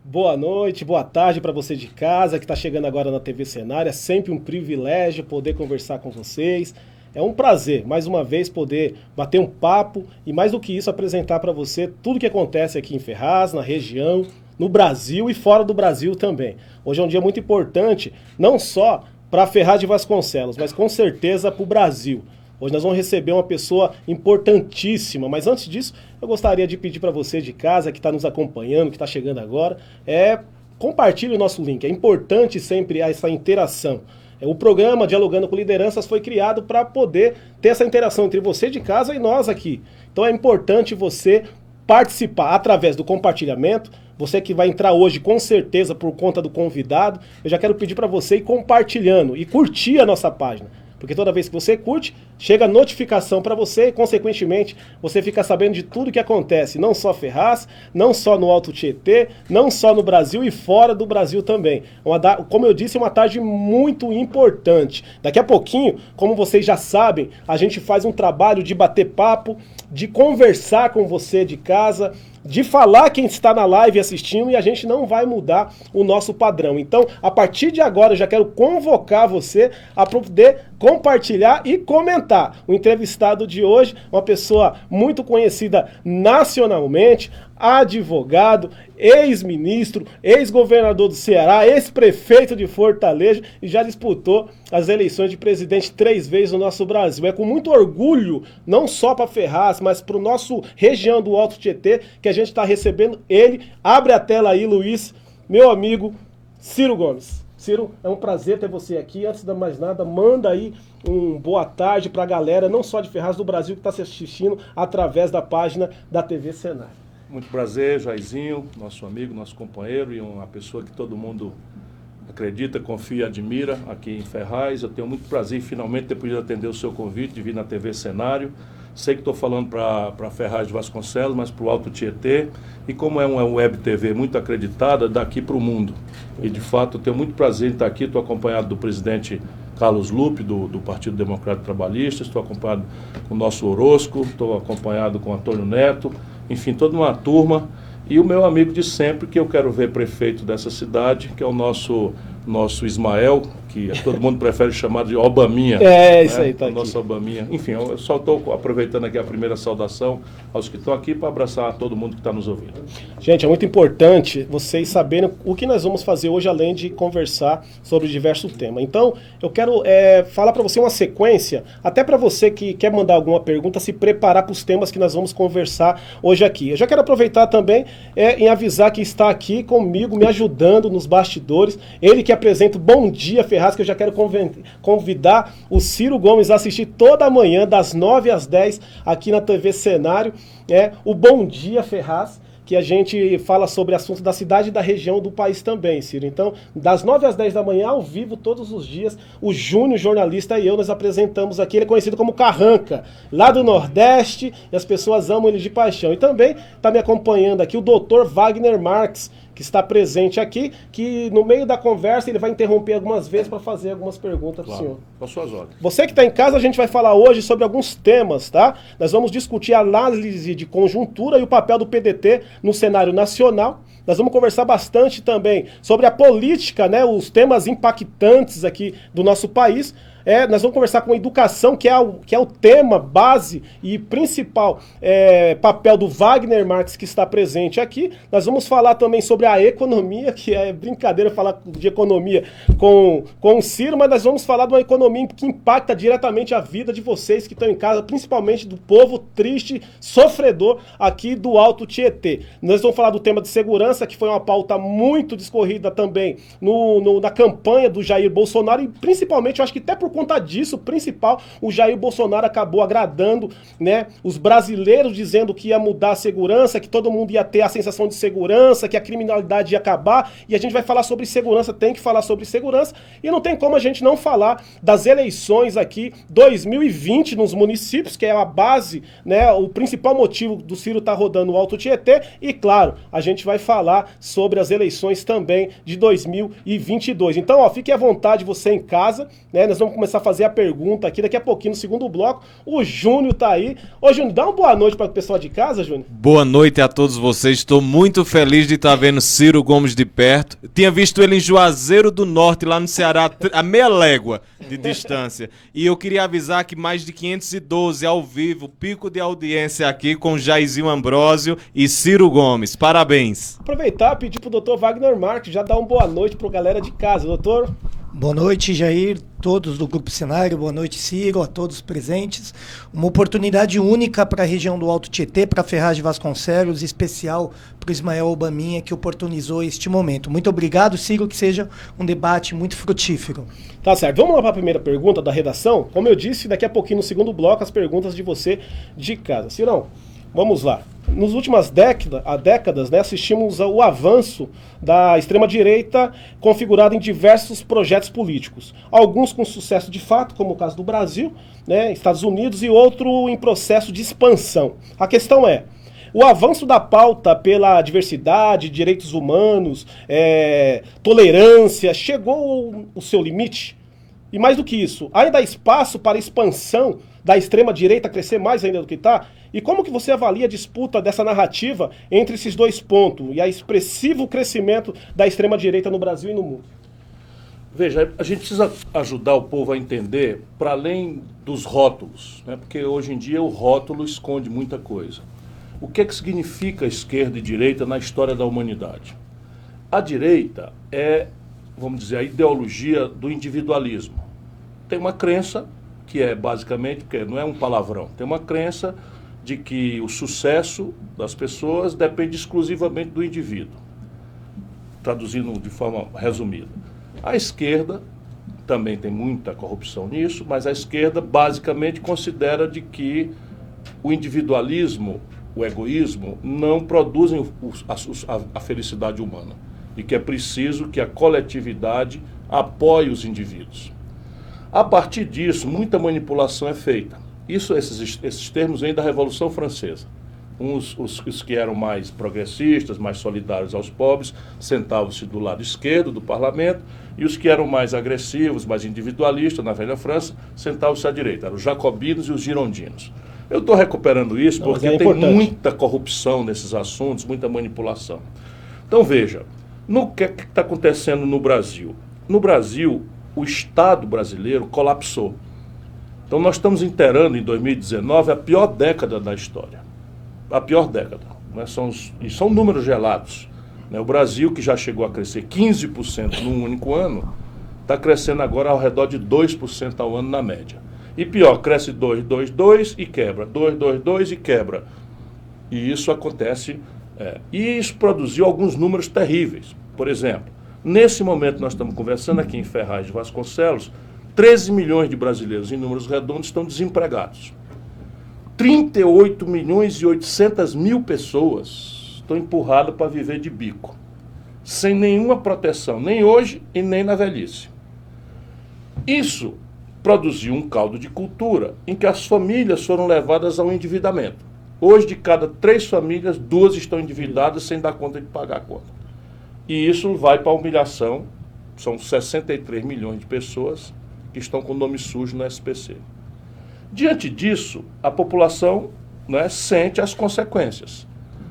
Boa noite, boa tarde para você de casa que está chegando agora na TV Cenário. É sempre um privilégio poder conversar com vocês. É um prazer, mais uma vez, poder bater um papo e, mais do que isso, apresentar para você tudo o que acontece aqui em Ferraz, na região, no Brasil e fora do Brasil também. Hoje é um dia muito importante, não só para Ferraz de Vasconcelos, mas com certeza para o Brasil. Hoje nós vamos receber uma pessoa importantíssima, mas antes disso, eu gostaria de pedir para você de casa que está nos acompanhando, que está chegando agora, compartilhe o nosso link. É importante sempre essa interação. O programa Dialogando com Lideranças foi criado para poder ter essa interação entre você de casa e nós aqui. Então é importante você participar através do compartilhamento. Você que vai entrar hoje com certeza por conta do convidado, eu já quero pedir para você ir compartilhando e curtir a nossa página. Porque toda vez que você curte, chega notificação para você e, consequentemente, você fica sabendo de tudo que acontece, não só Ferraz, não só no Alto Tietê, não só no Brasil e fora do Brasil também. Como eu disse, é uma tarde muito importante. Daqui a pouquinho, como vocês já sabem, a gente faz um trabalho de bater papo, de conversar com você de casa, de falar quem está na live assistindo, e a gente não vai mudar o nosso padrão. Então, a partir de agora, eu já quero convocar você a poder compartilhar e comentar. O entrevistado de hoje, uma pessoa muito conhecida nacionalmente, advogado, ex-ministro, ex-governador do Ceará, ex-prefeito de Fortaleza e já disputou as eleições de presidente 3 vezes no nosso Brasil. É com muito orgulho, não só para Ferraz, mas para o nosso região do Alto Tietê, que a gente está recebendo ele. Abre a tela aí, Luiz, meu amigo Ciro Gomes. Ciro, é um prazer ter você aqui. Antes de mais nada, manda aí um boa tarde para a galera, não só de Ferraz, do Brasil, que está se assistindo através da página da TV Cenário. Muito prazer, Jairzinho, nosso amigo, nosso companheiro e uma pessoa que todo mundo acredita, confia e admira aqui em Ferraz. Eu tenho muito prazer em finalmente ter podido atender o seu convite de vir na TV Cenário. Sei que estou falando para Ferraz de Vasconcelos, mas para o Alto Tietê. E como é uma web TV muito acreditada, daqui para o mundo. E de fato, eu tenho muito prazer em estar aqui. Estou acompanhado do presidente Carlos Lupe, do Partido Democrático Trabalhista. Estou acompanhado com o nosso Orozco, estou acompanhado com o Antônio Neto. Enfim, toda uma turma. E o meu amigo de sempre, que eu quero ver prefeito dessa cidade, que é o nosso Ismael, que todo mundo prefere chamar de Obaminha. Isso aí, tá aqui. O nosso Obaminha. Enfim, eu só estou aproveitando aqui a primeira saudação aos que estão aqui para abraçar todo mundo que está nos ouvindo. Gente, é muito importante vocês saberem o que nós vamos fazer hoje, além de conversar sobre diversos temas. Então, eu quero falar para você uma sequência, até para você que quer mandar alguma pergunta, se preparar para os temas que nós vamos conversar hoje aqui. Eu já quero aproveitar também em avisar que está aqui comigo, me ajudando nos bastidores, ele que apresenta o Bom Dia Ferraz, que eu já quero convidar o Ciro Gomes a assistir toda manhã, das 9 às 10, aqui na TV Cenário, o Bom Dia Ferraz, que a gente fala sobre assuntos da cidade e da região do país também, Ciro. Então, das 9 às 10 da manhã, ao vivo, todos os dias, o Júnior, jornalista, e eu, nós apresentamos aqui. Ele é conhecido como Carranca, lá do Nordeste, e as pessoas amam ele de paixão. E também está me acompanhando aqui o doutor Wagner Marques, que está presente aqui, que no meio da conversa ele vai interromper algumas vezes para fazer algumas perguntas para o senhor. Com suas ordens. Você que está em casa, a gente vai falar hoje sobre alguns temas, tá? Nós vamos discutir a análise de conjuntura e o papel do PDT no cenário nacional. Nós vamos conversar bastante também sobre a política, né? Os temas impactantes aqui do nosso país. Nós vamos conversar com a educação, que é o tema base e principal papel do Wagner Marques, que está presente aqui. Nós vamos falar também sobre a economia, que é brincadeira falar de economia com o Ciro, mas nós vamos falar de uma economia que impacta diretamente a vida de vocês que estão em casa, principalmente do povo triste, sofredor aqui do Alto Tietê. Nós vamos falar do tema de segurança, que foi uma pauta muito discorrida também na campanha do Jair Bolsonaro, e principalmente, eu acho que até por conta disso, principal, o Jair Bolsonaro acabou agradando, né, os brasileiros, dizendo que ia mudar a segurança, que todo mundo ia ter a sensação de segurança, que a criminalidade ia acabar, e a gente vai falar sobre segurança, tem que falar sobre segurança, e não tem como a gente não falar das eleições aqui 2020 nos municípios, que é a base, né, o principal motivo do Ciro estar rodando o Alto Tietê, e claro, a gente vai falar sobre as eleições também de 2022. Então, fique à vontade você em casa, né, nós vamos começar a fazer a pergunta aqui daqui a pouquinho, no segundo bloco. O Júnior tá aí. Ô, Júnior, dá uma boa noite para o pessoal de casa, Júnior. Boa noite a todos vocês. Estou muito feliz de estar vendo Ciro Gomes de perto. Tinha visto ele em Juazeiro do Norte, lá no Ceará, a meia légua de distância. E eu queria avisar que mais de 512 ao vivo, pico de audiência aqui com Jairzinho Ambrósio e Ciro Gomes. Parabéns. Aproveitar e pedir pro doutor Wagner Marques já dar uma boa noite pra galera de casa, doutor. Boa noite, Jair, todos do Grupo Cenário, boa noite, Ciro, a todos presentes. Uma oportunidade única para a região do Alto Tietê, para a Ferraz de Vasconcelos, especial para o Ismael Albaminha, que oportunizou este momento. Muito obrigado, Ciro, que seja um debate muito frutífero. Tá certo, vamos lá para a primeira pergunta da redação. Como eu disse, daqui a pouquinho, no segundo bloco, as perguntas de você de casa. Cirão, vamos lá. Nas últimas décadas, né, assistimos ao avanço da extrema-direita configurada em diversos projetos políticos. Alguns com sucesso de fato, como o caso do Brasil, né, Estados Unidos, e outro em processo de expansão. A questão é, o avanço da pauta pela diversidade, direitos humanos, tolerância, chegou ao seu limite? E mais do que isso, ainda há espaço para a expansão da extrema-direita crescer mais ainda do que está? E como que você avalia a disputa dessa narrativa entre esses dois pontos e a expressivo crescimento da extrema-direita no Brasil e no mundo? Veja, a gente precisa ajudar o povo a entender, para além dos rótulos, né? Porque hoje em dia o rótulo esconde muita coisa. O que é que significa esquerda e direita na história da humanidade? A direita é, vamos dizer, a ideologia do individualismo. Tem uma crença que é basicamente, porque não é um palavrão, tem uma crença de que o sucesso das pessoas depende exclusivamente do indivíduo. Traduzindo de forma resumida. A esquerda também tem muita corrupção nisso, mas a esquerda basicamente considera de que o individualismo, o egoísmo, não produzem a felicidade humana. E que é preciso que a coletividade apoie os indivíduos. A partir disso, muita manipulação é feita. Esses termos vêm da Revolução Francesa. Os que eram mais progressistas, mais solidários aos pobres, sentavam-se do lado esquerdo do parlamento, e os que eram mais agressivos, mais individualistas, na velha França, sentavam-se à direita. Eram os jacobinos e os girondinos. Eu estou recuperando isso porque tem muita corrupção nesses assuntos, muita manipulação. Então veja, o que está acontecendo no Brasil? No Brasil, o Estado brasileiro colapsou. Então nós estamos inteirando em 2019 a pior década da história. A pior década. Né? São números gelados. Né? O Brasil, que já chegou a crescer 15% num único ano, está crescendo agora ao redor de 2% ao ano na média. E pior, cresce 2, 2, 2 e quebra. 2, 2, 2 e quebra. E isso acontece. E isso produziu alguns números terríveis. Por exemplo, nesse momento nós estamos conversando aqui em Ferraz de Vasconcelos, 13 milhões de brasileiros, em números redondos, estão desempregados. 38 milhões e 800 mil pessoas estão empurradas para viver de bico, sem nenhuma proteção, nem hoje e nem na velhice. Isso produziu um caldo de cultura em que as famílias foram levadas ao endividamento. Hoje, de cada 3 famílias, 2 estão endividadas sem dar conta de pagar a conta. E isso vai para a humilhação. São 63 milhões de pessoas que estão com nome sujo no SPC. Diante disso, a população, né, sente as consequências.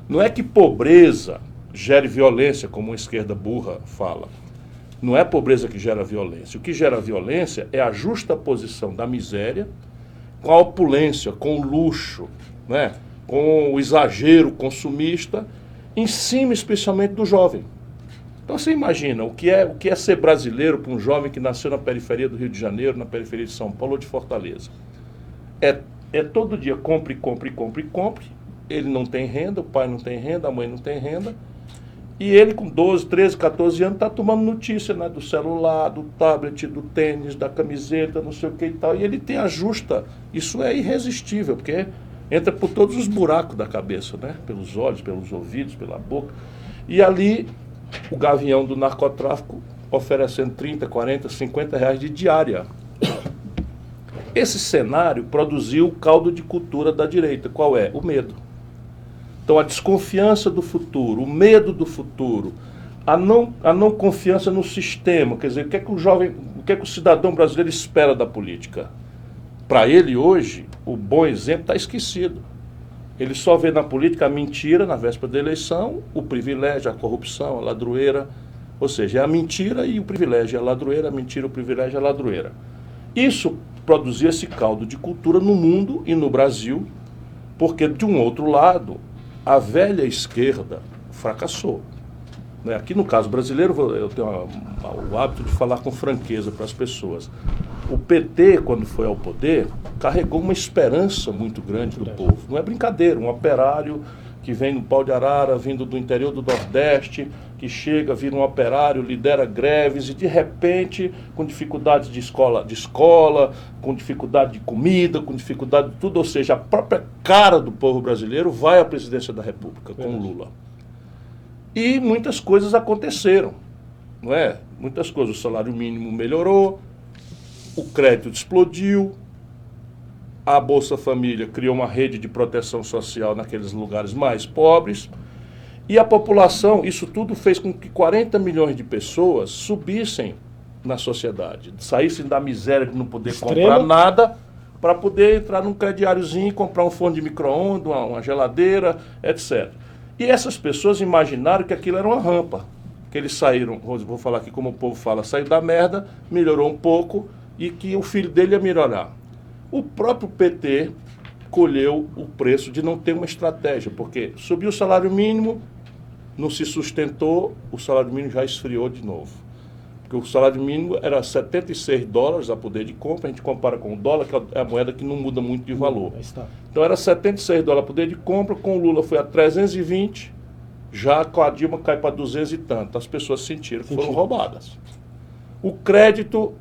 Não é que pobreza gere violência, como a esquerda burra fala. Não é a pobreza que gera violência. O que gera violência é a justaposição da miséria com a opulência, com o luxo, né, com o exagero consumista, em cima especialmente do jovem. Então você imagina o que é ser brasileiro para um jovem que nasceu na periferia do Rio de Janeiro, na periferia de São Paulo ou de Fortaleza. É todo dia compre, compre, compre, compre. Ele não tem renda, o pai não tem renda, a mãe não tem renda. E ele com 12, 13, 14 anos está tomando notícia, né, do celular, do tablet, do tênis, da camiseta, não sei o que e tal. E ele tem a justa. Isso é irresistível, porque entra por todos os buracos da cabeça, né? Pelos olhos, pelos ouvidos, pela boca. E ali o gavião do narcotráfico oferecendo 30, 40, 50 reais de diária. Esse cenário produziu o caldo de cultura da direita. Qual é? O medo. Então a desconfiança do futuro, o medo do futuro, a não confiança no sistema. Quer dizer, o que é que o cidadão brasileiro espera da política? Para ele, hoje, o bom exemplo está esquecido. Ele só vê na política a mentira na véspera da eleição, o privilégio, a corrupção, a ladroeira. Ou seja, é a mentira e o privilégio, é a ladroeira, a mentira, o privilégio, é a ladroeira. Isso produzia esse caldo de cultura no mundo e no Brasil, porque, de um outro lado, a velha esquerda fracassou. Né? Aqui, no caso brasileiro, eu tenho o hábito de falar com franqueza para as pessoas. O PT, quando foi ao poder, carregou uma esperança muito grande do povo. Não é brincadeira, um operário que vem no pau de arara, vindo do interior do Nordeste, que chega, vira um operário, lidera greves e, de repente, com dificuldades de escola, com dificuldade de comida, com dificuldade de tudo, ou seja, a própria cara do povo brasileiro vai à presidência da República com Lula. E muitas coisas aconteceram, não é? Muitas coisas, o salário mínimo melhorou, o crédito explodiu, a Bolsa Família criou uma rede de proteção social naqueles lugares mais pobres, e a população, isso tudo fez com que 40 milhões de pessoas subissem na sociedade, saíssem da miséria de não poder comprar nada, para poder entrar num crediáriozinho, comprar um forno de micro-ondas, uma geladeira, etc. E essas pessoas imaginaram que aquilo era uma rampa, que eles saíram, vou falar aqui como o povo fala, saiu da merda, melhorou um pouco, e que o filho dele ia melhorar. O próprio PT colheu o preço de não ter uma estratégia, porque subiu o salário mínimo, não se sustentou, o salário mínimo já esfriou de novo. Porque o salário mínimo era $76 a poder de compra, a gente compara com o dólar, que é a moeda que não muda muito de valor. Então era $76 a poder de compra, com o Lula foi a 320, já com a Dilma cai para 200 e tanto. As pessoas sentiram que foram roubadas. O crédito,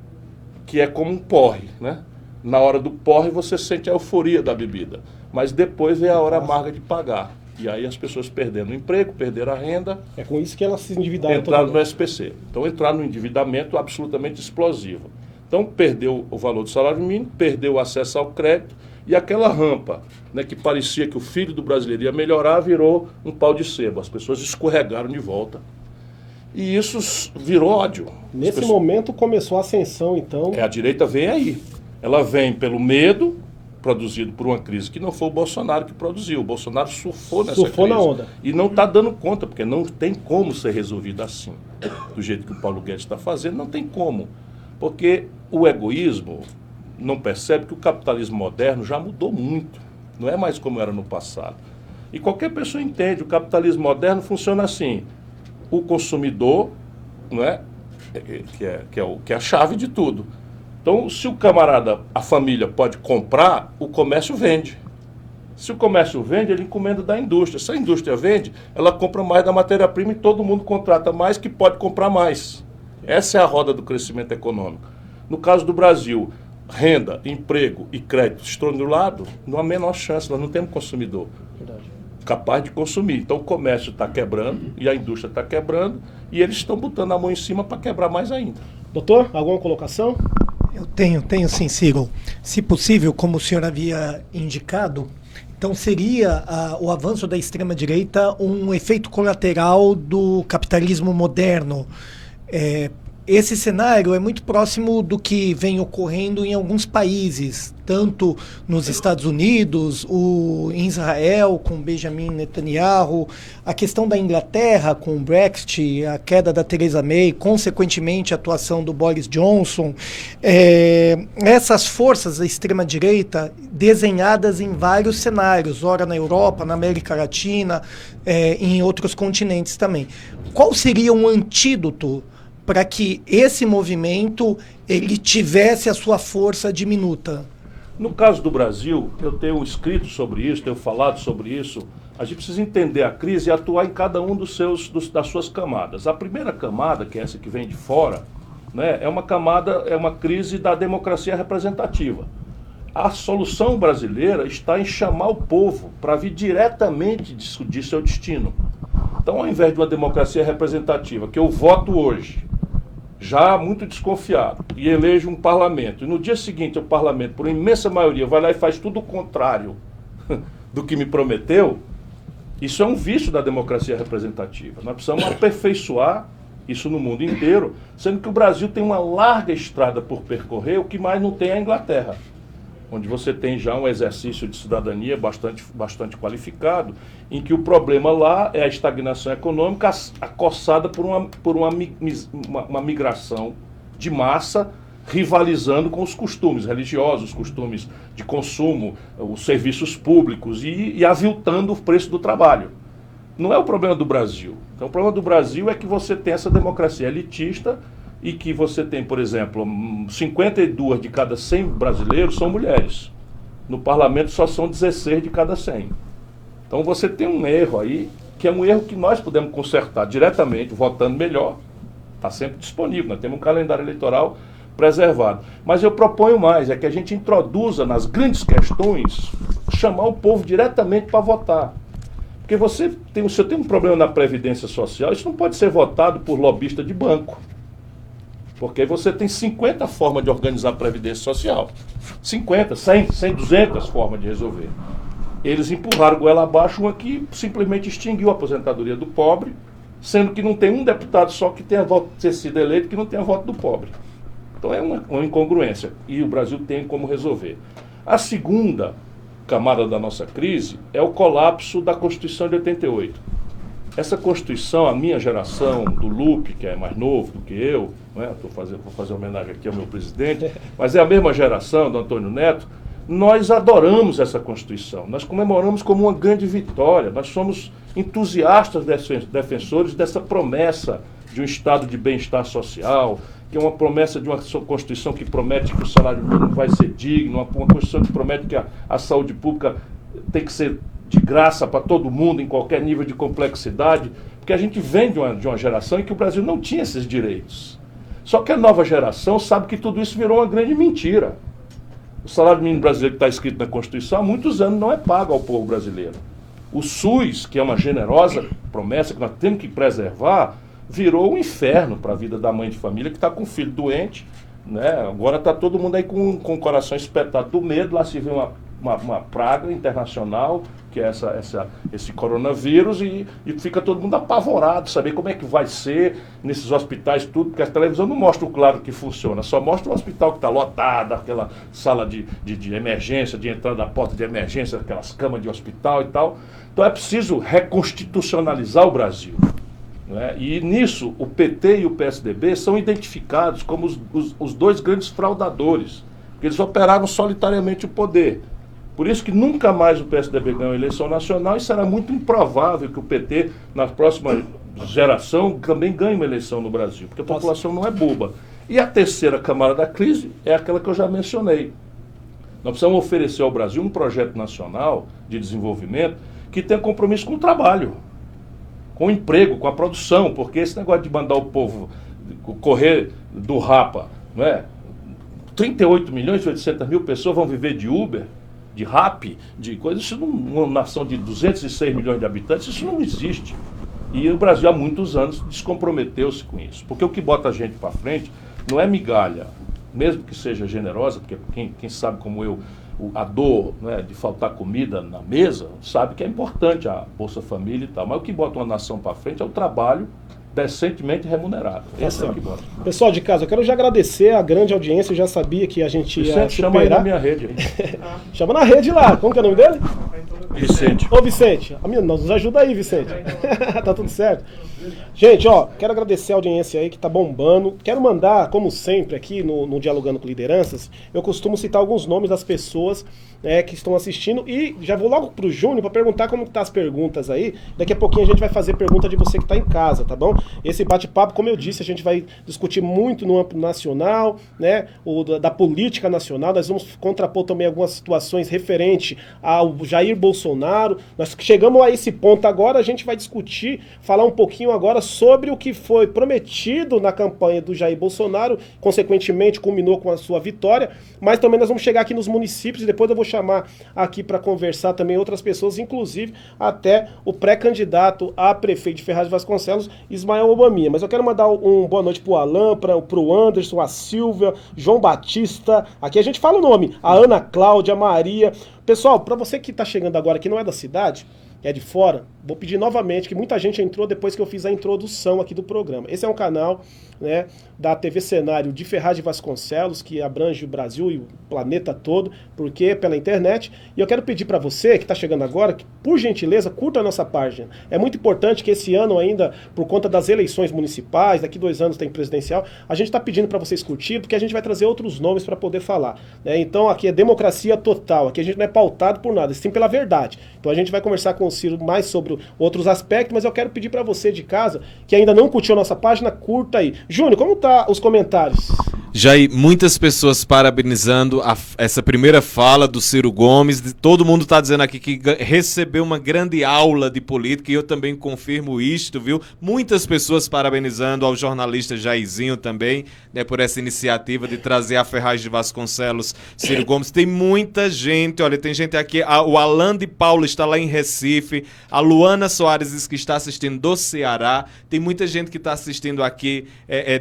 que é como um porre, né? Na hora do porre você sente a euforia da bebida, mas depois vem a hora amarga de pagar. E aí as pessoas perderam o emprego, perderam a renda. É com isso que elas se endividaram. Entraram no SPC. Então entraram no endividamento absolutamente explosivo. Então perdeu o valor do salário mínimo, perdeu o acesso ao crédito, e aquela rampa, né, que parecia que o filho do brasileiro ia melhorar, virou um pau de sebo. As pessoas escorregaram de volta. E isso virou ódio. Nesse momento começou a ascensão, então. A direita vem aí. Ela vem pelo medo, produzido por uma crise que não foi o Bolsonaro que produziu. O Bolsonaro surfou nessa crise. Na onda. E não está dando conta, porque não tem como ser resolvido assim. Do jeito que o Paulo Guedes está fazendo, não tem como. Porque o egoísmo não percebe que o capitalismo moderno já mudou muito. Não é mais como era no passado. E qualquer pessoa entende, o capitalismo moderno funciona assim. O consumidor, não é? Que é a chave de tudo. Então, se o camarada, a família pode comprar, o comércio vende. Se o comércio vende, ele encomenda da indústria. Se a indústria vende, ela compra mais da matéria-prima e todo mundo contrata mais que pode comprar mais. Essa é a roda do crescimento econômico. No caso do Brasil, renda, emprego e crédito estrondulado, não há a menor chance, nós não temos consumidor capaz de consumir. Então o comércio está quebrando e a indústria está quebrando e eles estão botando a mão em cima para quebrar mais ainda. Doutor, alguma colocação? Eu tenho sim, Ciro. Se possível, como o senhor havia indicado, então seria o avanço da extrema-direita um efeito colateral do capitalismo moderno. Esse cenário é muito próximo do que vem ocorrendo em alguns países, tanto nos Estados Unidos, em Israel, com Benjamin Netanyahu, a questão da Inglaterra, com o Brexit, a queda da Theresa May, consequentemente a atuação do Boris Johnson. Essas forças da extrema-direita desenhadas em vários cenários, ora na Europa, na América Latina, em outros continentes também. Qual seria um antídoto para que esse movimento ele tivesse a sua força diminuta? No caso do Brasil, eu tenho escrito sobre isso, tenho falado sobre isso. A gente precisa entender a crise e atuar em cada um das suas camadas. A primeira camada, que é essa que vem de fora, né, é uma crise da democracia representativa. A solução brasileira está em chamar o povo para vir diretamente discutir seu destino. Então, ao invés de uma democracia representativa, que eu voto hoje, já muito desconfiado, e elejo um parlamento, e no dia seguinte o parlamento, por imensa maioria, vai lá e faz tudo o contrário do que me prometeu, Isso é um vício da democracia representativa. Nós precisamos aperfeiçoar isso no mundo inteiro, sendo que o Brasil tem uma larga estrada por percorrer, o que mais não tem é a Inglaterra, onde você tem já um exercício de cidadania bastante qualificado, em que o problema lá é a estagnação econômica acossada por uma migração de massa, rivalizando com os costumes religiosos, os costumes de consumo, os serviços públicos e aviltando o preço do trabalho. Não é o problema do Brasil. Então, o problema do Brasil é que você tem essa democracia elitista e que você tem, por exemplo, 52 de cada 100 brasileiros são mulheres. No parlamento só são 16 de cada 100. Então, você tem um erro aí, que é um erro que nós podemos consertar diretamente, votando melhor. Está sempre disponível, nós temos um calendário eleitoral preservado. Mas eu proponho mais, é que a gente introduza nas grandes questões, chamar o povo diretamente para votar. Porque você tem um problema na Previdência Social, isso não pode ser votado por lobista de banco. Porque você tem 50 formas de organizar a Previdência Social. 50, 100, 200 formas de resolver. Eles empurraram goela abaixo uma que simplesmente extinguiu a aposentadoria do pobre, sendo que não tem um deputado só que tenha ter sido eleito que não tenha voto do pobre. Então é uma incongruência. E o Brasil tem como resolver. A segunda camada da nossa crise é o colapso da Constituição de 88. Essa Constituição, a minha geração, do Lupe, que é mais novo do que eu, né? Vou fazer homenagem aqui ao meu presidente, mas é a mesma geração do Antônio Neto, nós adoramos essa Constituição, nós comemoramos como uma grande vitória, nós somos entusiastas defensores dessa promessa de um estado de bem-estar social, que é uma promessa de uma Constituição que promete que o salário mínimo vai ser digno, uma Constituição que promete que a saúde pública tem que ser de graça para todo mundo, em qualquer nível de complexidade, porque a gente vem de uma geração em que o Brasil não tinha esses direitos. Só que a nova geração sabe que tudo isso virou uma grande mentira. O salário mínimo brasileiro que está escrito na Constituição há muitos anos não é pago ao povo brasileiro. O SUS, que é uma generosa promessa que nós temos que preservar, virou um inferno para a vida da mãe de família que está com um filho doente, né? Agora está todo mundo aí com o coração espetado do medo, lá se vê uma praga internacional, que é esse coronavírus, e fica todo mundo apavorado, saber como é que vai ser nesses hospitais, tudo, porque a televisão não mostra o claro que funciona, só mostra o hospital que está lotado, aquela sala de emergência, de entrada da porta de emergência, aquelas camas de hospital e tal. Então é preciso reconstitucionalizar o Brasil. Né? E nisso, o PT e o PSDB são identificados como os dois grandes fraudadores, porque eles operaram solitariamente o poder. Por isso que nunca mais o PSDB ganhou a eleição nacional e será muito improvável que o PT, na próxima geração, também ganhe uma eleição no Brasil, porque a população não é boba. E a terceira camada da crise é aquela que eu já mencionei. Nós precisamos oferecer ao Brasil um projeto nacional de desenvolvimento que tenha compromisso com o trabalho, com o emprego, com a produção, porque esse negócio de mandar o povo correr do Rapa, não é? 38.800.000 pessoas vão viver de Uber, de Rappi, de coisas, isso numa nação de 206 milhões de habitantes, isso não existe. E o Brasil há muitos anos descomprometeu-se com isso, porque o que bota a gente para frente não é migalha, mesmo que seja generosa, porque quem sabe como eu, a dor, né, de faltar comida na mesa, sabe que é importante a Bolsa Família e tal, mas o que bota uma nação para frente é o trabalho decentemente remunerado. Esse é o que bota. Pessoal de casa, eu quero já agradecer a grande audiência, eu já sabia que a gente ia superar. Chama aí na minha rede. Aí. Chama na rede lá, como que é o nome dele? Vicente. Ô Vicente, nos ajuda aí, Vicente. Tá tudo certo? Gente, ó, quero agradecer a audiência aí que tá bombando. Quero mandar, como sempre, aqui no Dialogando com Lideranças, eu costumo citar alguns nomes das pessoas que estão assistindo e já vou logo pro Júnior para perguntar como tá as perguntas aí. Daqui a pouquinho a gente vai fazer pergunta de você que tá em casa, tá bom? Esse bate-papo, como eu disse, a gente vai discutir muito no âmbito nacional, né? Da política nacional. Nós vamos contrapor também algumas situações referentes ao Jair Bolsonaro. Nós chegamos a esse ponto agora, a gente vai discutir, falar um pouquinho agora sobre o que foi prometido na campanha do Jair Bolsonaro, consequentemente culminou com a sua vitória, mas também nós vamos chegar aqui nos municípios e depois eu vou chamar aqui para conversar também outras pessoas, inclusive até o pré-candidato a prefeito de Ferraz de Vasconcelos, Ismael Obaminha. Mas eu quero mandar um boa noite pro Alan, pro Anderson, a Silvia, João Batista, aqui a gente fala o nome, a Ana Cláudia, a Maria. Pessoal, para você que está chegando agora que não é da cidade, é de fora, vou pedir novamente, que muita gente entrou depois que eu fiz a introdução aqui do programa. Esse é um canal, né, da TV Cenário de Ferraz de Vasconcelos, que abrange o Brasil e o planeta todo, porque pela internet. E eu quero pedir para você, que está chegando agora, que, por gentileza, curta a nossa página. É muito importante que esse ano ainda, por conta das eleições municipais, daqui 2 anos tem presidencial, a gente está pedindo para vocês curtirem, porque a gente vai trazer outros nomes para poder falar, né? Então aqui é democracia total, aqui a gente não é pautado por nada, sim pela verdade. Então a gente vai conversar com o Ciro mais sobre outros aspectos, mas eu quero pedir para você de casa, que ainda não curtiu a nossa página, curta aí. Júnior, como tá os comentários? Jair, muitas pessoas parabenizando essa primeira fala do Ciro Gomes. Todo mundo está dizendo aqui que recebeu uma grande aula de política e eu também confirmo isto, viu? Muitas pessoas parabenizando ao jornalista Jairzinho também, né, por essa iniciativa de trazer a Ferraz de Vasconcelos, Ciro Gomes. Tem muita gente, olha, tem gente aqui, o Alan de Paula está lá em Recife, a Luana Soares diz que está assistindo do Ceará, tem muita gente que está assistindo aqui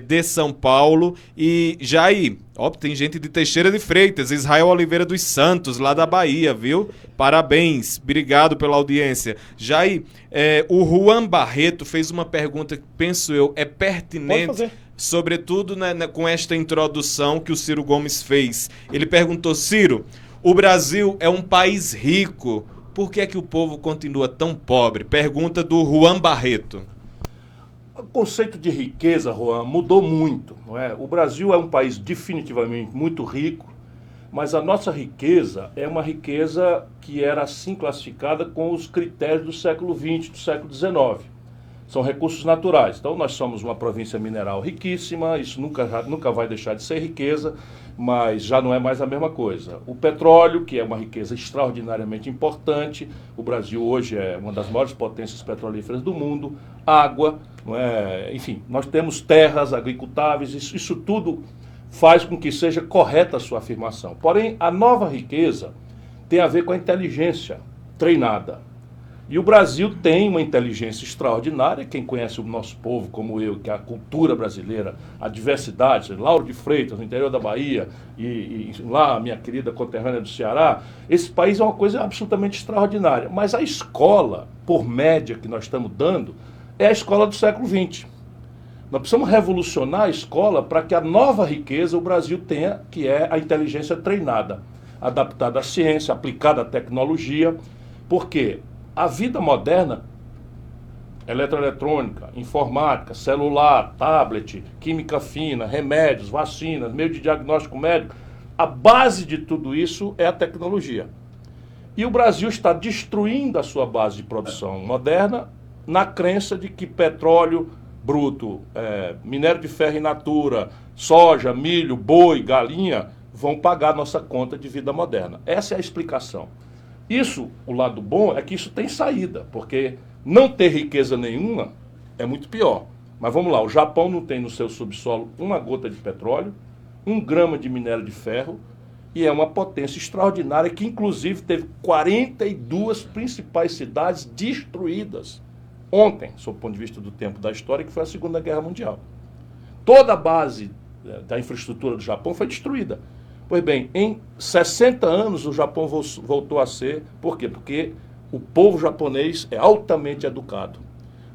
de São Paulo e Jair, ó, tem gente de Teixeira de Freitas, Israel Oliveira dos Santos, lá da Bahia, viu? Parabéns, obrigado pela audiência. Jair, o Juan Barreto fez uma pergunta que, penso eu, é pertinente, sobretudo com esta introdução que o Ciro Gomes fez. Ele perguntou, Ciro, o Brasil é um país rico, por que é que o povo continua tão pobre? Pergunta do Juan Barreto. O conceito de riqueza, Juan, mudou muito, não é? O Brasil é um país definitivamente muito rico, mas a nossa riqueza é uma riqueza que era assim classificada com os critérios do século XX, do século XIX. São recursos naturais. Então nós somos uma província mineral riquíssima, isso nunca vai deixar de ser riqueza, mas já não é mais a mesma coisa. O petróleo, que é uma riqueza extraordinariamente importante, o Brasil hoje é uma das maiores potências petrolíferas do mundo, água, não é? Enfim, nós temos terras agricultáveis, isso tudo faz com que seja correta a sua afirmação. Porém, a nova riqueza tem a ver com a inteligência treinada. E o Brasil tem uma inteligência extraordinária, quem conhece o nosso povo como eu, que é a cultura brasileira, a diversidade, Lauro de Freitas, no interior da Bahia, e lá, minha querida conterrânea do Ceará, esse país é uma coisa absolutamente extraordinária. Mas a escola, por média que nós estamos dando, é a escola do século XX. Nós precisamos revolucionar a escola para que a nova riqueza o Brasil tenha, que é a inteligência treinada, adaptada à ciência, aplicada à tecnologia, porque a vida moderna, eletroeletrônica, informática, celular, tablet, química fina, remédios, vacinas, meio de diagnóstico médico, a base de tudo isso é a tecnologia. E o Brasil está destruindo a sua base de produção moderna na crença de que petróleo bruto, minério de ferro in natura, soja, milho, boi, galinha, vão pagar nossa conta de vida moderna. Essa é a explicação. Isso, o lado bom é que isso tem saída, porque não ter riqueza nenhuma é muito pior. Mas vamos lá, o Japão não tem no seu subsolo uma gota de petróleo, 1 grama de minério de ferro, e é uma potência extraordinária que inclusive teve 42 principais cidades destruídas ontem, sob o ponto de vista do tempo da história, que foi a Segunda Guerra Mundial. Toda a base da infraestrutura do Japão foi destruída. Pois bem, em 60 anos o Japão voltou a ser, por quê? Porque o povo japonês é altamente educado.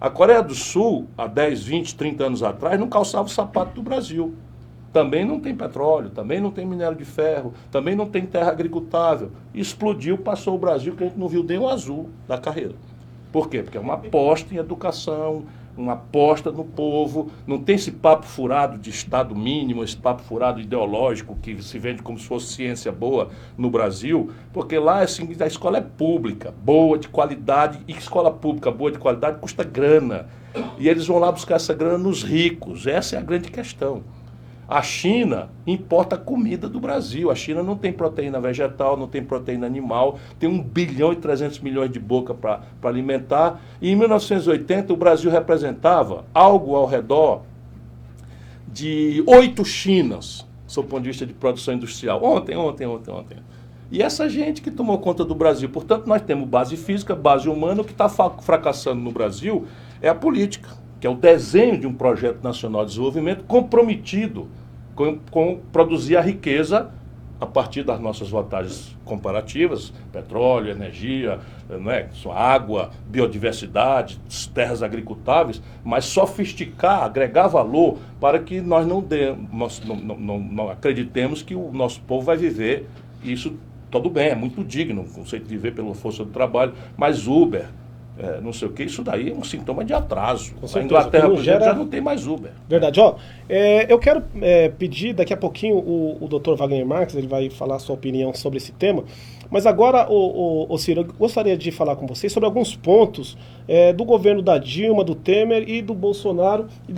A Coreia do Sul, há 10, 20, 30 anos atrás, não calçava o sapato do Brasil. Também não tem petróleo, também não tem minério de ferro, também não tem terra agricultável. Explodiu, passou o Brasil, que a gente não viu nem o azul da carreira. Por quê? Porque é uma aposta em educação, uma aposta no povo, não tem esse papo furado de Estado mínimo, esse papo furado ideológico que se vende como se fosse ciência boa no Brasil, porque lá assim, a escola é pública, boa, de qualidade, e escola pública boa, de qualidade, custa grana. E eles vão lá buscar essa grana nos ricos, essa é a grande questão. A China importa a comida do Brasil. A China não tem proteína vegetal, não tem proteína animal, tem 1 bilhão e 300 milhões de boca para alimentar. E em 1980 o Brasil representava algo ao redor de 8 Chinas, sob o ponto de vista de produção industrial. Ontem. E essa gente que tomou conta do Brasil. Portanto, nós temos base física, base humana. O que está fracassando no Brasil é a política, que é o desenho de um projeto nacional de desenvolvimento comprometido com produzir a riqueza a partir das nossas vantagens comparativas, petróleo, energia, né, água, biodiversidade, terras agricultáveis, mas sofisticar, agregar valor para que nós não acreditemos que o nosso povo vai viver isso tudo bem, é muito digno, o conceito de viver pela força do trabalho, mas Uber, não sei o que, isso daí é um sintoma de atraso. A Inglaterra, por exemplo, já não tem mais Uber. Verdade. Eu quero pedir daqui a pouquinho o Dr. Wagner Marques, ele vai falar a sua opinião sobre esse tema, mas agora, Ciro, eu gostaria de falar com vocês sobre alguns pontos do governo da Dilma, do Temer e do Bolsonaro, e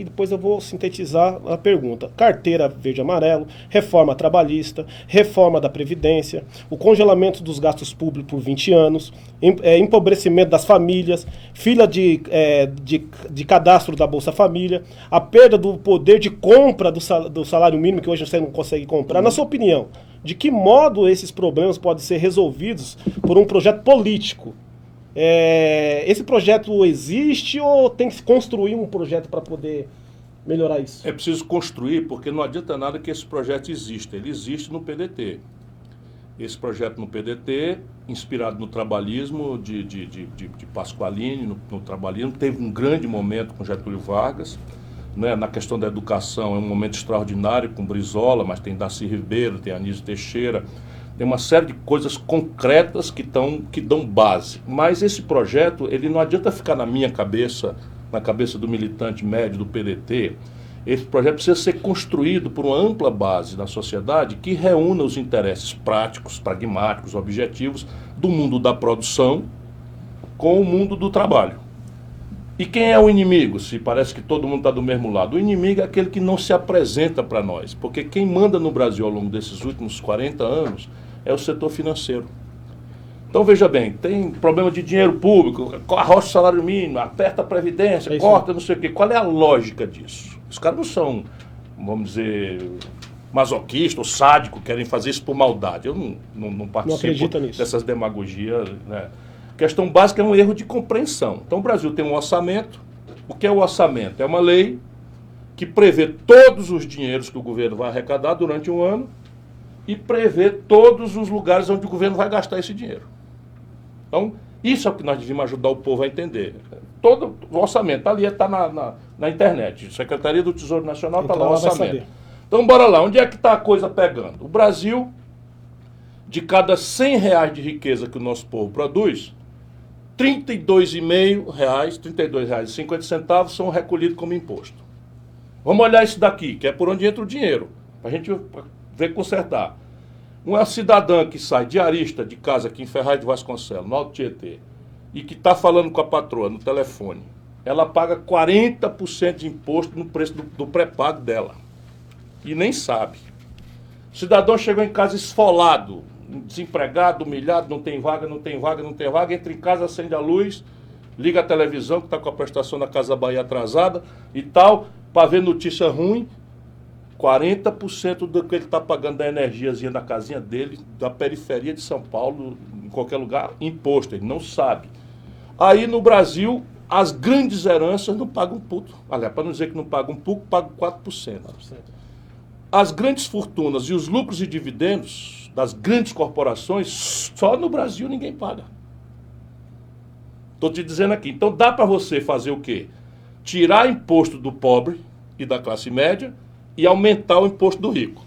depois eu vou sintetizar a pergunta. Carteira verde e amarelo, reforma trabalhista, reforma da Previdência, o congelamento dos gastos públicos por 20 anos, empobrecimento das famílias, fila de cadastro da Bolsa Família, a perda do poder de compra do salário mínimo, que hoje você não consegue comprar. Na sua opinião, de que modo esses problemas podem ser resolvidos por um projeto político? Esse projeto existe ou tem que se construir um projeto para poder melhorar isso? É preciso construir, porque não adianta nada que esse projeto exista. Ele existe no PDT. Esse projeto no PDT, inspirado no trabalhismo de Pasqualini, no trabalhismo, teve um grande momento com Getúlio Vargas, né? Na questão da educação é um momento extraordinário com Brizola, mas tem Darcy Ribeiro, tem Anísio Teixeira, tem uma série de coisas concretas que dão base. Mas esse projeto, ele não adianta ficar na minha cabeça, na cabeça do militante médio do PDT. Esse projeto precisa ser construído por uma ampla base na sociedade que reúna os interesses práticos, pragmáticos, objetivos do mundo da produção com o mundo do trabalho. E quem é o inimigo? Se parece que todo mundo está do mesmo lado. O inimigo é aquele que não se apresenta para nós, porque quem manda no Brasil ao longo desses últimos 40 anos é o setor financeiro. Então, veja bem, tem problema de dinheiro público, arrocha o salário mínimo, aperta a Previdência, corta não sei o quê. Qual é a lógica disso? Os caras não são, vamos dizer, masoquistas ou sádicos, querem fazer isso por maldade. Eu não participo dessas demagogias, né? A questão básica é um erro de compreensão. Então, o Brasil tem um orçamento. O que é o orçamento? É uma lei que prevê todos os dinheiros que o governo vai arrecadar durante um ano e prevê todos os lugares onde o governo vai gastar esse dinheiro. Então, isso é o que nós devíamos ajudar o povo a entender. Todo o orçamento ali está na internet. Secretaria do Tesouro Nacional está lá o orçamento. Então, bora lá. Onde é que está a coisa pegando? O Brasil, de cada R$100 de riqueza que o nosso povo produz, R$32,50 são recolhidos como imposto. Vamos olhar isso daqui, que é por onde entra o dinheiro, para a gente ver consertar. Uma cidadã que sai diarista de casa aqui em Ferraz de Vasconcelos, no Alto Tietê, e que está falando com a patroa no telefone, ela paga 40% de imposto no preço do pré-pago dela. E nem sabe. O cidadão chegou em casa esfolado, desempregado, humilhado, não tem vaga, entra em casa, acende a luz, liga a televisão, que está com a prestação da Casa Bahia atrasada e tal, para ver notícia ruim. 40% do que ele está pagando da energiazinha da casinha dele, da periferia de São Paulo, em qualquer lugar, imposto, ele não sabe. Aí no Brasil, as grandes heranças não pagam puto. Aliás, para não dizer que não pagam pouco, pagam 4%. As grandes fortunas e os lucros e dividendos das grandes corporações, só no Brasil ninguém paga. Estou te dizendo aqui. Então dá para você fazer o quê? Tirar imposto do pobre e da classe média e aumentar o imposto do rico.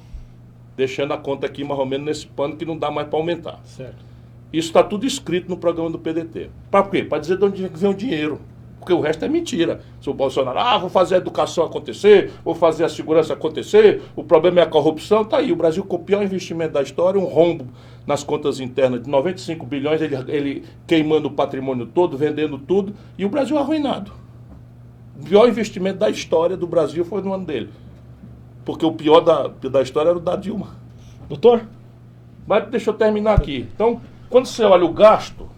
Deixando a conta aqui mais ou menos nesse pano que não dá mais para aumentar. Certo. Isso está tudo escrito no programa do PDT. Para quê? Para dizer de onde vem o dinheiro. Porque o resto é mentira. Se o Bolsonaro, vou fazer a educação acontecer, vou fazer a segurança acontecer, o problema é a corrupção, tá aí. O Brasil com o pior investimento da história, um rombo nas contas internas de 95 bilhões, ele queimando o patrimônio todo, vendendo tudo, e o Brasil arruinado. O pior investimento da história do Brasil foi no ano dele. Porque o pior da história era o da Dilma. Doutor? Mas deixa eu terminar aqui. Então, quando você olha o gasto,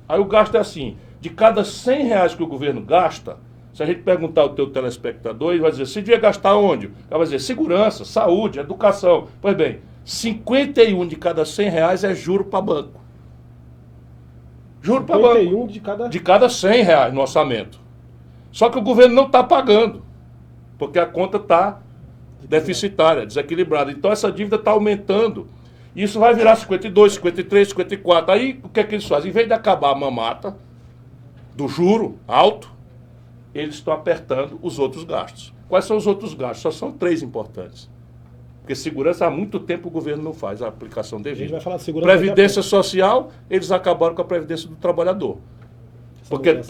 aí o gasto é assim, de cada R$100 que o governo gasta, se a gente perguntar ao teu telespectador, ele vai dizer, você devia gastar onde? Ele vai dizer, segurança, saúde, educação. Pois bem, 51 de cada R$100 é juro para banco. Juro para banco. 51 de cada R$100 no orçamento. Só que o governo não está pagando, porque a conta está deficitária, desequilibrada. Então essa dívida está aumentando. Isso vai virar 52, 53, 54. Aí o que é que eles fazem? Em vez de acabar a mamata do juro alto, eles estão apertando os outros gastos. Quais são os outros gastos? Só são 3 importantes. Porque segurança há muito tempo o governo não faz a aplicação devida. A gente vai falar de segurança. Previdência social, eles acabaram com a previdência do trabalhador. Porque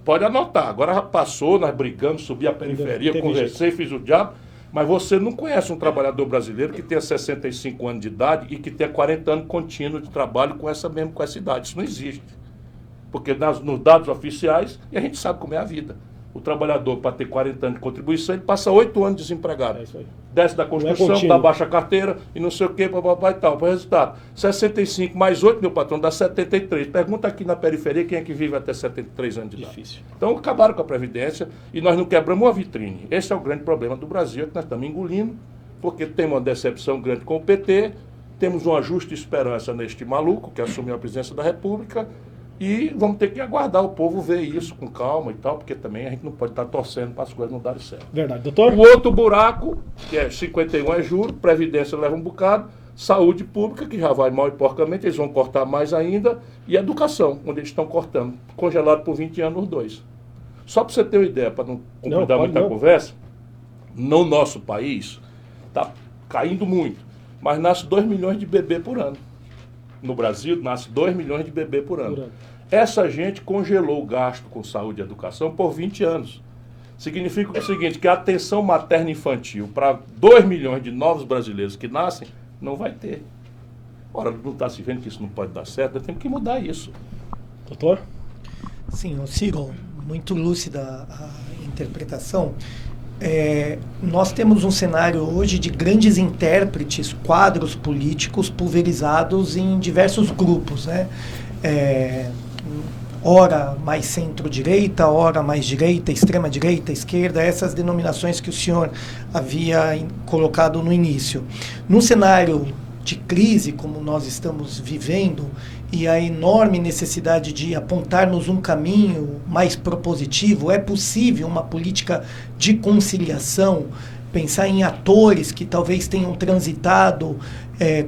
pode anotar, agora passou, nós brigamos, subi a periferia, conversei, fiz o diabo, mas você não conhece um trabalhador brasileiro que tenha 65 anos de idade e que tenha 40 anos contínuo de trabalho com essa idade. Isso não existe. Porque nos dados oficiais, e a gente sabe como é a vida. O trabalhador, para ter 40 anos de contribuição, ele passa 8 anos desempregado. É isso aí. Desce da construção, da baixa carteira e não sei o que, papapá e tal. Para o resultado, 65 mais 8, meu patrão, dá 73. Pergunta aqui na periferia quem é que vive até 73 anos de idade. Difícil. Então acabaram com a Previdência e nós não quebramos uma vitrine. Esse é o grande problema do Brasil, é que nós estamos engolindo, porque tem uma decepção grande com o PT, temos uma justa esperança neste maluco que assumiu a presidência da República. E vamos ter que aguardar o povo ver isso com calma e tal, porque também a gente não pode estar torcendo para as coisas não darem certo. Verdade, doutor? O outro buraco, que é 51 é juro, Previdência leva um bocado, saúde pública, que já vai mal e porcamente, eles vão cortar mais ainda, e educação, onde eles estão cortando, congelado por 20 anos os dois. Só para você ter uma ideia, para não completar muita conversa, no nosso país está caindo muito, mas nasce 2 milhões de bebês por ano. No Brasil, nasce 2 milhões de bebês por ano. Essa gente congelou o gasto com saúde e educação por 20 anos. Significa o seguinte, que a atenção materna infantil para 2 milhões de novos brasileiros que nascem, não vai ter. Ora, não está se vendo que isso não pode dar certo, nós temos que mudar isso. Doutor? Sim, Ciro, muito lúcida a interpretação. Nós temos um cenário hoje de grandes intérpretes, quadros políticos pulverizados em diversos grupos, né? Ora mais centro-direita, ora mais direita, extrema-direita, esquerda, essas denominações que o senhor havia colocado no início. Num cenário de crise como nós estamos vivendo e a enorme necessidade de apontarmos um caminho mais propositivo, é possível uma política de conciliação, pensar em atores que talvez tenham transitado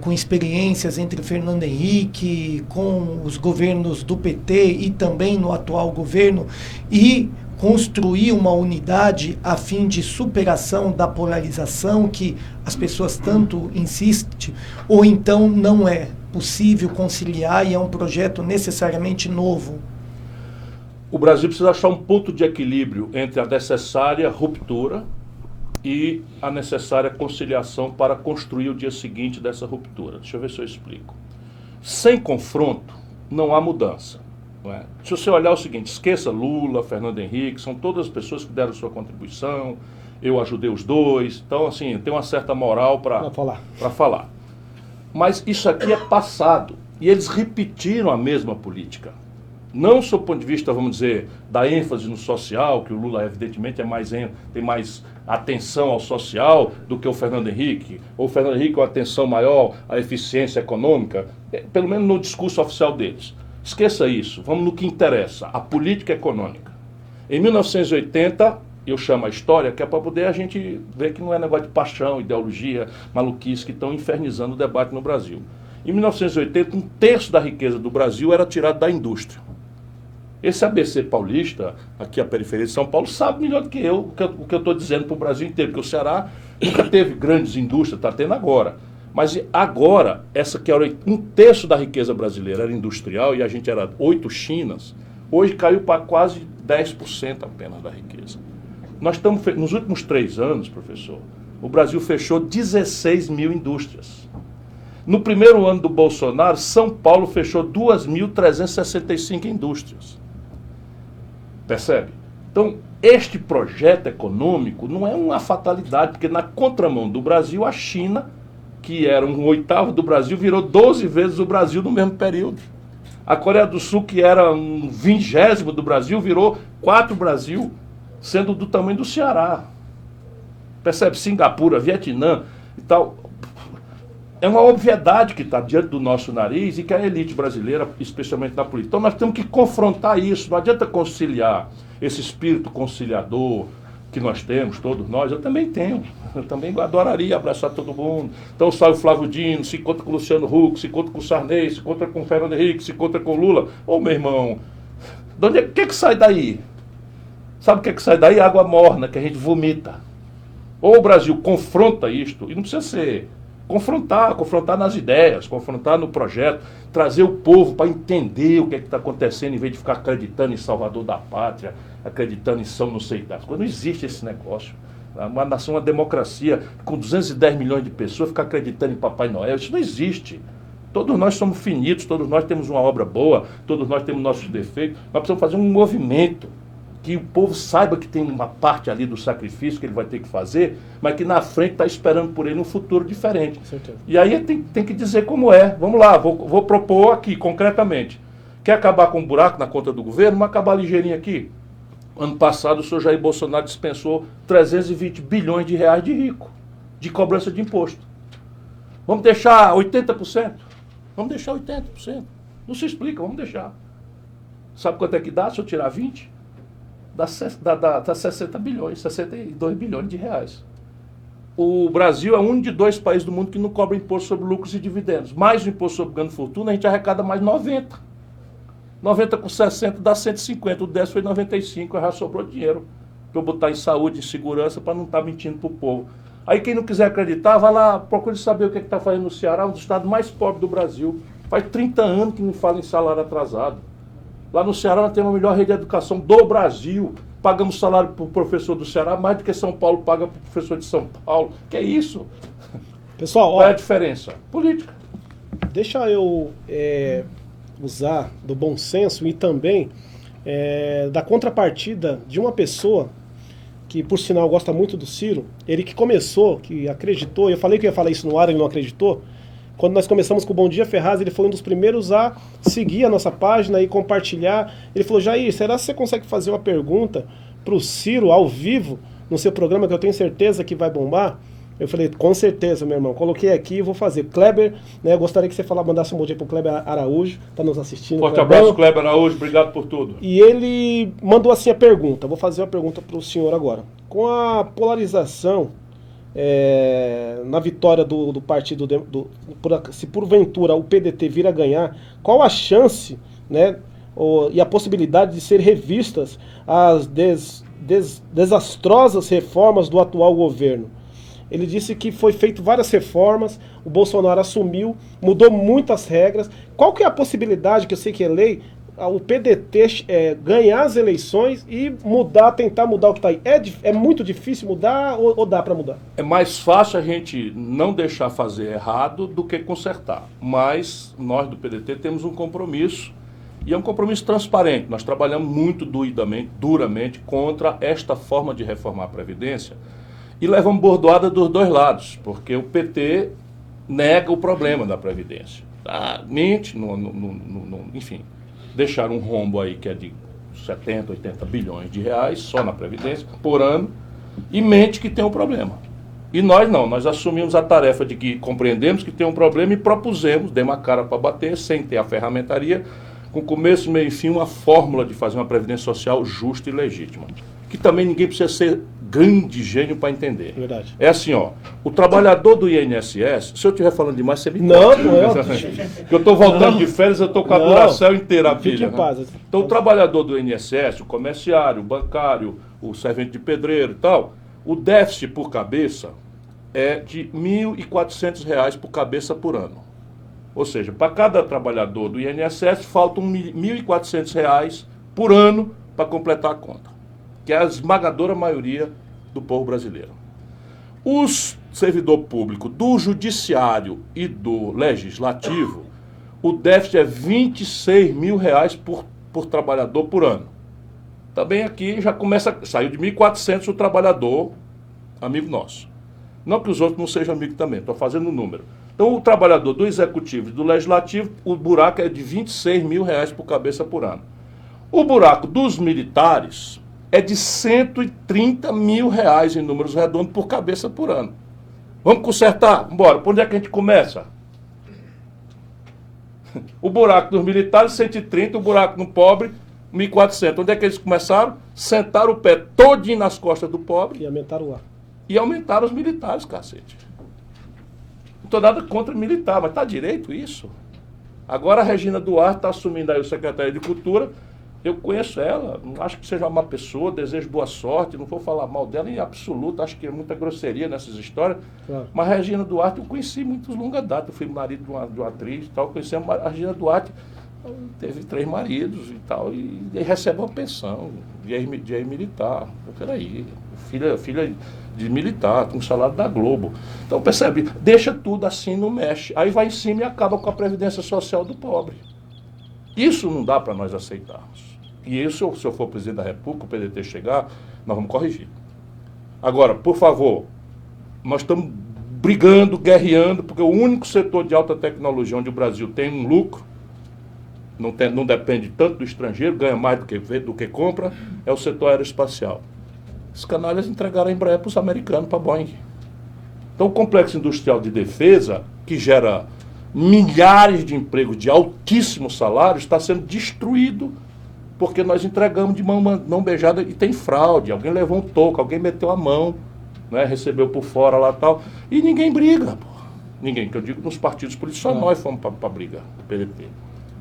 com experiências entre Fernando Henrique, com os governos do PT e também no atual governo, e construir uma unidade a fim de superação da polarização que as pessoas tanto insistem, ou então não é possível conciliar e é um projeto necessariamente novo? O Brasil precisa achar um ponto de equilíbrio entre a necessária ruptura e a necessária conciliação para construir o dia seguinte dessa ruptura. Deixa eu ver se eu explico. Sem confronto, não há mudança. Não é? Se você olhar o seguinte, esqueça Lula, Fernando Henrique, são todas as pessoas que deram sua contribuição, eu ajudei os dois, então assim, tem uma certa moral para falar. Mas isso aqui é passado, e eles repetiram a mesma política. Não sob o ponto de vista, vamos dizer, da ênfase no social, que o Lula evidentemente tem mais atenção ao social do que o Fernando Henrique, ou o Fernando Henrique com atenção maior à eficiência econômica, pelo menos no discurso oficial deles. Esqueça isso, vamos no que interessa, a política econômica. Em 1980, eu chamo a história, que é para poder a gente ver que não é negócio de paixão, ideologia, maluquice, que estão infernizando o debate no Brasil. Em 1980, 1/3 da riqueza do Brasil era tirada da indústria. Esse ABC paulista, aqui a periferia de São Paulo, sabe melhor do que eu o que eu estou dizendo para o Brasil inteiro, porque o Ceará nunca teve grandes indústrias, está tendo agora. Mas agora, essa que era 1/3 da riqueza brasileira era industrial e a gente era 8 Chinas, hoje caiu para quase 10% apenas da riqueza. Nós estamos, nos últimos 3 anos, professor, o Brasil fechou 16 mil indústrias. No primeiro ano do Bolsonaro, São Paulo fechou 2.365 indústrias. Percebe? Então, este projeto econômico não é uma fatalidade, porque na contramão do Brasil, a China, que era 1/8 do Brasil, virou 12 vezes o Brasil no mesmo período. A Coreia do Sul, que era 1/20 do Brasil, virou 4 Brasil, sendo do tamanho do Ceará. Percebe? Singapura, Vietnã e tal. É uma obviedade que está diante do nosso nariz e que a elite brasileira, especialmente na política. Então nós temos que confrontar isso. Não adianta conciliar esse espírito conciliador, que nós temos, todos nós, eu também tenho. Eu também adoraria abraçar todo mundo. Então sai o Flávio Dino, se encontra com o Luciano Huck, se encontra com o Sarney, se encontra com o Fernando Henrique, se encontra com o Lula. Ô, meu irmão, o que sai daí? Sabe o que sai daí? Água morna, que a gente vomita. Ou o Brasil confronta isto, e não precisa ser confrontar nas ideias, confrontar no projeto, trazer o povo para entender o que está acontecendo, em vez de ficar acreditando em Salvador da Pátria, acreditando em São não sei das coisas. Não existe esse negócio. Uma nação, uma democracia, com 210 milhões de pessoas, ficar acreditando em Papai Noel, isso não existe. Todos nós somos finitos, todos nós temos uma obra boa, todos nós temos nossos defeitos. Nós precisamos fazer um movimento, que o povo saiba que tem uma parte ali do sacrifício que ele vai ter que fazer, mas que na frente está esperando por ele um futuro diferente. E aí tem que dizer como é. Vamos lá, vou propor aqui, concretamente. Quer acabar com um buraco na conta do governo? Vamos acabar ligeirinho aqui. Ano passado o senhor Jair Bolsonaro dispensou 320 bilhões de reais de rico, de cobrança de imposto. Vamos deixar 80%? Vamos deixar 80%. Não se explica, vamos deixar. Sabe quanto é que dá se eu tirar 20%? Dá 60 bilhões, 62 bilhões de reais. O Brasil é um de 2 países do mundo que não cobra imposto sobre lucros e dividendos. Mais o imposto sobre ganho e fortuna, a gente arrecada mais 90. 90 com 60 dá 150, o 10 foi 95, já sobrou dinheiro para eu botar em saúde, em segurança, para não estar mentindo para o povo. Aí quem não quiser acreditar, vai lá, procure saber o que está fazendo no Ceará, um dos estados mais pobres do Brasil. Faz 30 anos que não fala em salário atrasado. Lá no Ceará nós temos a melhor rede de educação do Brasil. Pagamos salário para o professor do Ceará mais do que São Paulo paga para o professor de São Paulo. Que é isso? Pessoal, qual é a diferença? Política. Deixa eu usar do bom senso e também da contrapartida de uma pessoa que, por sinal, gosta muito do Ciro. Ele que começou, que acreditou, eu falei que ia falar isso no ar, ele não acreditou. Quando nós começamos com o Bom Dia Ferraz, ele foi um dos primeiros a seguir a nossa página e compartilhar. Ele falou, Jair, será que você consegue fazer uma pergunta para o Ciro ao vivo no seu programa, que eu tenho certeza que vai bombar? Eu falei, com certeza, meu irmão. Coloquei aqui e vou fazer. Kleber, né, eu gostaria que você mandasse um bom dia para o Kleber Araújo, está nos assistindo. Forte abraço, Kleber Araújo, obrigado por tudo. E ele mandou assim a pergunta, vou fazer uma pergunta para o senhor agora. Com a polarização na vitória do partido, se porventura o PDT vir a ganhar, qual a chance, né, e a possibilidade de ser revistas as desastrosas reformas do atual governo? Ele disse que foi feito várias reformas, o Bolsonaro assumiu, mudou muitas regras. Qual que é a possibilidade, que eu sei que é lei, o PDT ganhar as eleições e tentar mudar o que está aí? É muito difícil mudar ou dá para mudar? É mais fácil a gente não deixar fazer errado do que consertar. Mas nós do PDT temos um compromisso, e é um compromisso transparente. Nós trabalhamos muito duramente contra esta forma de reformar a Previdência e levamos bordoada dos dois lados, porque o PT nega o problema da Previdência. Mente, enfim... deixaram um rombo aí que é de 70, 80 bilhões de reais só na Previdência por ano, e mente que tem um problema. E nós não, nós assumimos a tarefa de que compreendemos que tem um problema e propusemos, demos a cara para bater, sem ter a ferramentaria, com começo, meio e fim, uma fórmula de fazer uma Previdência Social justa e legítima. Que também ninguém precisa ser grande gênio para entender. Verdade. É assim, ó, o trabalhador do INSS, se eu estiver falando demais, você me Não, corta. não é. Porque eu estou voltando de férias, eu estou com a duração inteira, Fique filha. em paz. Então, o trabalhador do INSS, o comerciário, o bancário, o servente de pedreiro e tal, o déficit por cabeça é de R$ 1.400 por cabeça por ano. Ou seja, para cada trabalhador do INSS, faltam R$ 1.400 por ano para completar a conta, que é a esmagadora maioria do povo brasileiro. Os servidor público do judiciário e do legislativo, o déficit é R$ 26 mil por trabalhador por ano. Também aqui já saiu de 1.400 o trabalhador, amigo nosso. Não que os outros não sejam amigos também, estou fazendo o número. Então o trabalhador do executivo e do legislativo, o buraco é de R$ 26 mil por cabeça por ano. O buraco dos militares é de R$ 130 mil em números redondos por cabeça por ano. Vamos consertar? Bora. Por onde é que a gente começa? O buraco dos militares, 130, o buraco no pobre, 1.400. Onde é que eles começaram? Sentaram o pé todinho nas costas do pobre. E aumentaram lá. E aumentaram os militares, cacete. Não estou nada contra militar, mas está direito isso? Agora a Regina Duarte está assumindo aí o secretário de Cultura. Eu conheço ela, não acho que seja uma má pessoa, desejo boa sorte, não vou falar mal dela em absoluto, acho que é muita grosseria nessas histórias. Claro. Mas a Regina Duarte eu conheci muitos longa data, eu fui marido de uma atriz e tal, conheci a Regina Duarte, teve 3 maridos e tal, e recebe uma pensão de ex-militar. Peraí, filha de militar, com salário da Globo. Então percebe, deixa tudo assim, não mexe. Aí vai em cima e acaba com a previdência social do pobre. Isso não dá para nós aceitarmos. E isso, se eu for presidente da República, o PDT chegar, nós vamos corrigir. Agora, por favor, nós estamos brigando, guerreando, porque o único setor de alta tecnologia onde o Brasil tem um lucro, não depende tanto do estrangeiro, ganha mais do que compra, é o setor aeroespacial. Os canalhas entregaram a Embraer para os americanos, para a Boeing. Então o complexo industrial de defesa, que gera milhares de empregos de altíssimos salários, está sendo destruído porque nós entregamos de mão beijada e tem fraude. Alguém levou um toco, alguém meteu a mão, né, recebeu por fora lá e tal, e ninguém briga. Pô. Ninguém, que eu digo nos partidos políticos, só nós fomos para brigar, o PDT.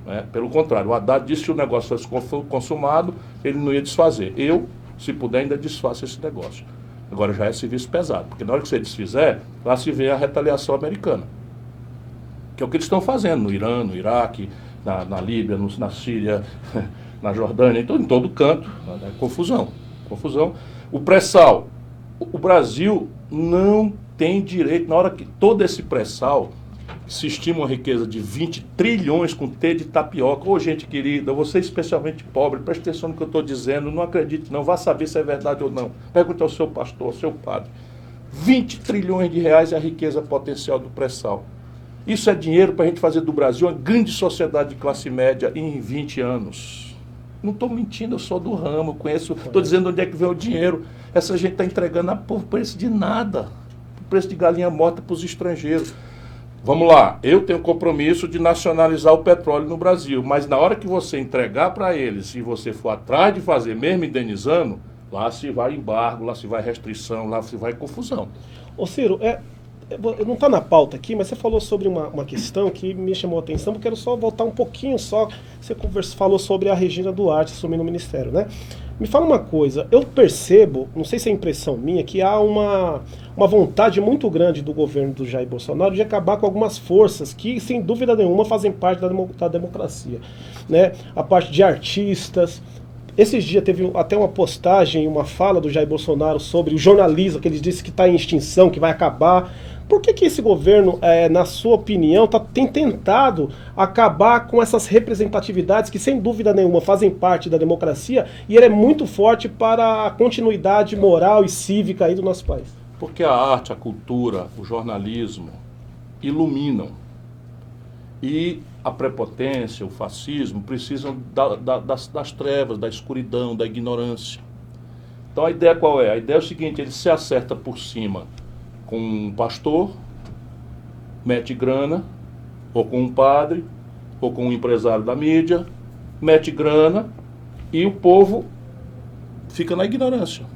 Né? Pelo contrário, o Haddad disse que se o negócio fosse consumado, ele não ia desfazer. Eu, se puder, ainda desfaço esse negócio. Agora já é serviço pesado, porque na hora que você desfizer, lá se vê a retaliação americana. Que é o que eles estão fazendo no Irã, no Iraque, na Líbia, na Síria, na Jordânia, então, em todo canto. Né? Confusão. O pré-sal. O Brasil não tem direito, na hora que todo esse pré-sal, se estima uma riqueza de 20 trilhões com T de tapioca. Ô, gente querida, você especialmente pobre, preste atenção no que eu estou dizendo, não acredite não, vá saber se é verdade ou não. Pergunte ao seu pastor, ao seu padre. 20 trilhões de reais é a riqueza potencial do pré-sal. Isso é dinheiro para a gente fazer do Brasil uma grande sociedade de classe média em 20 anos. Não estou mentindo, eu sou do ramo, conheço, estou dizendo onde é que vem o dinheiro. Essa gente está entregando a por preço de nada, por preço de galinha morta para os estrangeiros. Vamos lá, eu tenho compromisso de nacionalizar o petróleo no Brasil, mas na hora que você entregar para eles, se você for atrás de fazer, mesmo indenizando, lá se vai embargo, lá se vai restrição, lá se vai confusão. Ô Ciro, não está na pauta aqui, mas você falou sobre uma questão que me chamou a atenção, eu quero só voltar um pouquinho só. Você falou sobre a Regina Duarte assumindo o ministério, né? Me fala uma coisa, eu percebo, não sei se é impressão minha, que há uma vontade muito grande do governo do Jair Bolsonaro de acabar com algumas forças que, sem dúvida nenhuma, fazem parte da democracia, né? A parte de artistas. Esses dias teve até uma postagem, uma fala do Jair Bolsonaro sobre o jornalismo, que ele disse que está em extinção, que vai acabar. Por que esse governo, na sua opinião, tem tentado acabar com essas representatividades que, sem dúvida nenhuma, fazem parte da democracia e ele é muito forte para a continuidade moral e cívica aí do nosso país? Porque a arte, a cultura, o jornalismo iluminam. E a prepotência, o fascismo precisam das trevas, da escuridão, da ignorância. Então a ideia qual é? A ideia é o seguinte, ele se acerta por cima com um pastor, mete grana, ou com um padre, ou com um empresário da mídia, mete grana e o povo fica na ignorância.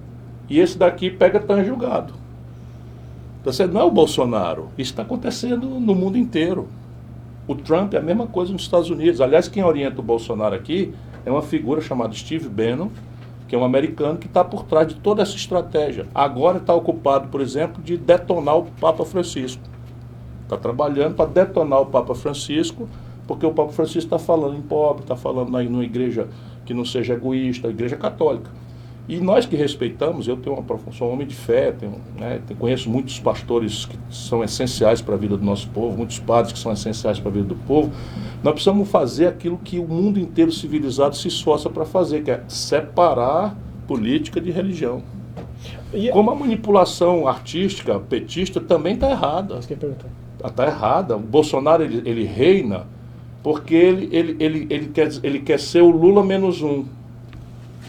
E esse daqui pega tão julgado. Então, você não é o Bolsonaro. Isso está acontecendo no mundo inteiro. O Trump é a mesma coisa nos Estados Unidos. Aliás, quem orienta o Bolsonaro aqui é uma figura chamada Steve Bannon, que é um americano que está por trás de toda essa estratégia. Agora está ocupado, por exemplo, de detonar o Papa Francisco. Está trabalhando para detonar o Papa Francisco, porque o Papa Francisco está falando em pobre, está falando aí numa igreja que não seja egoísta, a igreja católica. E nós que respeitamos, eu sou um homem de fé, conheço muitos pastores que são essenciais para a vida do nosso povo, muitos padres que são essenciais para a vida do povo. Nós precisamos fazer aquilo que o mundo inteiro civilizado se esforça para fazer, que é separar política de religião. Como a manipulação artística, petista, também está errada. Está errada. O Bolsonaro ele reina porque ele quer ser o Lula menos um.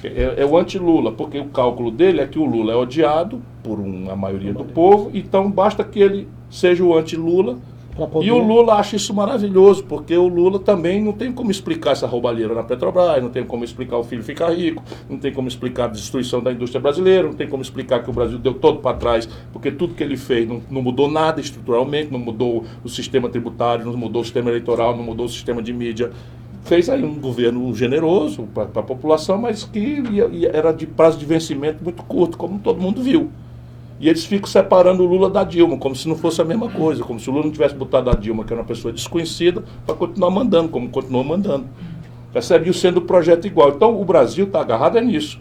É o anti-Lula, porque o cálculo dele é que o Lula é odiado por uma maioria do povo, então basta que ele seja o anti-Lula Pra poder... E o Lula acha isso maravilhoso, porque o Lula também não tem como explicar essa roubalheira na Petrobras, não tem como explicar o filho ficar rico, não tem como explicar a destruição da indústria brasileira, não tem como explicar que o Brasil deu todo para trás, porque tudo que ele fez não mudou nada estruturalmente, não mudou o sistema tributário, não mudou o sistema eleitoral, não mudou o sistema de mídia. Fez aí um governo generoso para a população, mas que era de prazo de vencimento muito curto, como todo mundo viu. E eles ficam separando o Lula da Dilma, como se não fosse a mesma coisa, como se o Lula não tivesse botado a Dilma, que era uma pessoa desconhecida, para continuar mandando, como continuou mandando. Percebe? E sendo o projeto igual. Então o Brasil está agarrado nisso,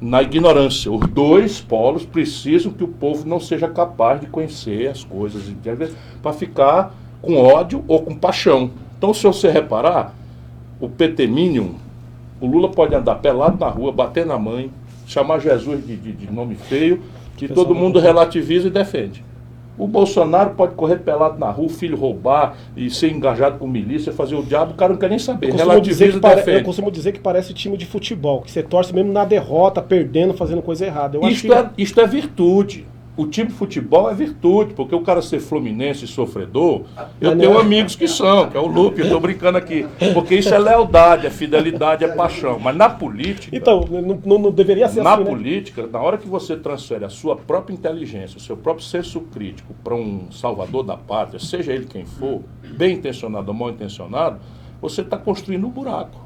na ignorância. Os dois polos precisam que o povo não seja capaz de conhecer as coisas, para ficar com ódio ou com paixão. Então, se você reparar, o PT Minion, o Lula pode andar pelado na rua, bater na mãe, chamar Jesus de nome feio, que todo mundo relativiza e defende. O Bolsonaro pode correr pelado na rua, o filho roubar e ser engajado com milícia, fazer o diabo, o cara não quer nem saber. Relativiza e defende. Eu costumo dizer que parece time de futebol, que você torce mesmo na derrota, perdendo, fazendo coisa errada. Isto é virtude. O time de futebol é virtude, porque o cara ser fluminense e sofredor, eu tenho amigos que são, que é o Lupe, eu estou brincando aqui, porque isso é lealdade, é fidelidade, é paixão. Mas na política... Então, não deveria ser na assim, política, né? Na hora que você transfere a sua própria inteligência, o seu próprio senso crítico para um salvador da pátria, seja ele quem for, bem intencionado ou mal intencionado, você está construindo um buraco.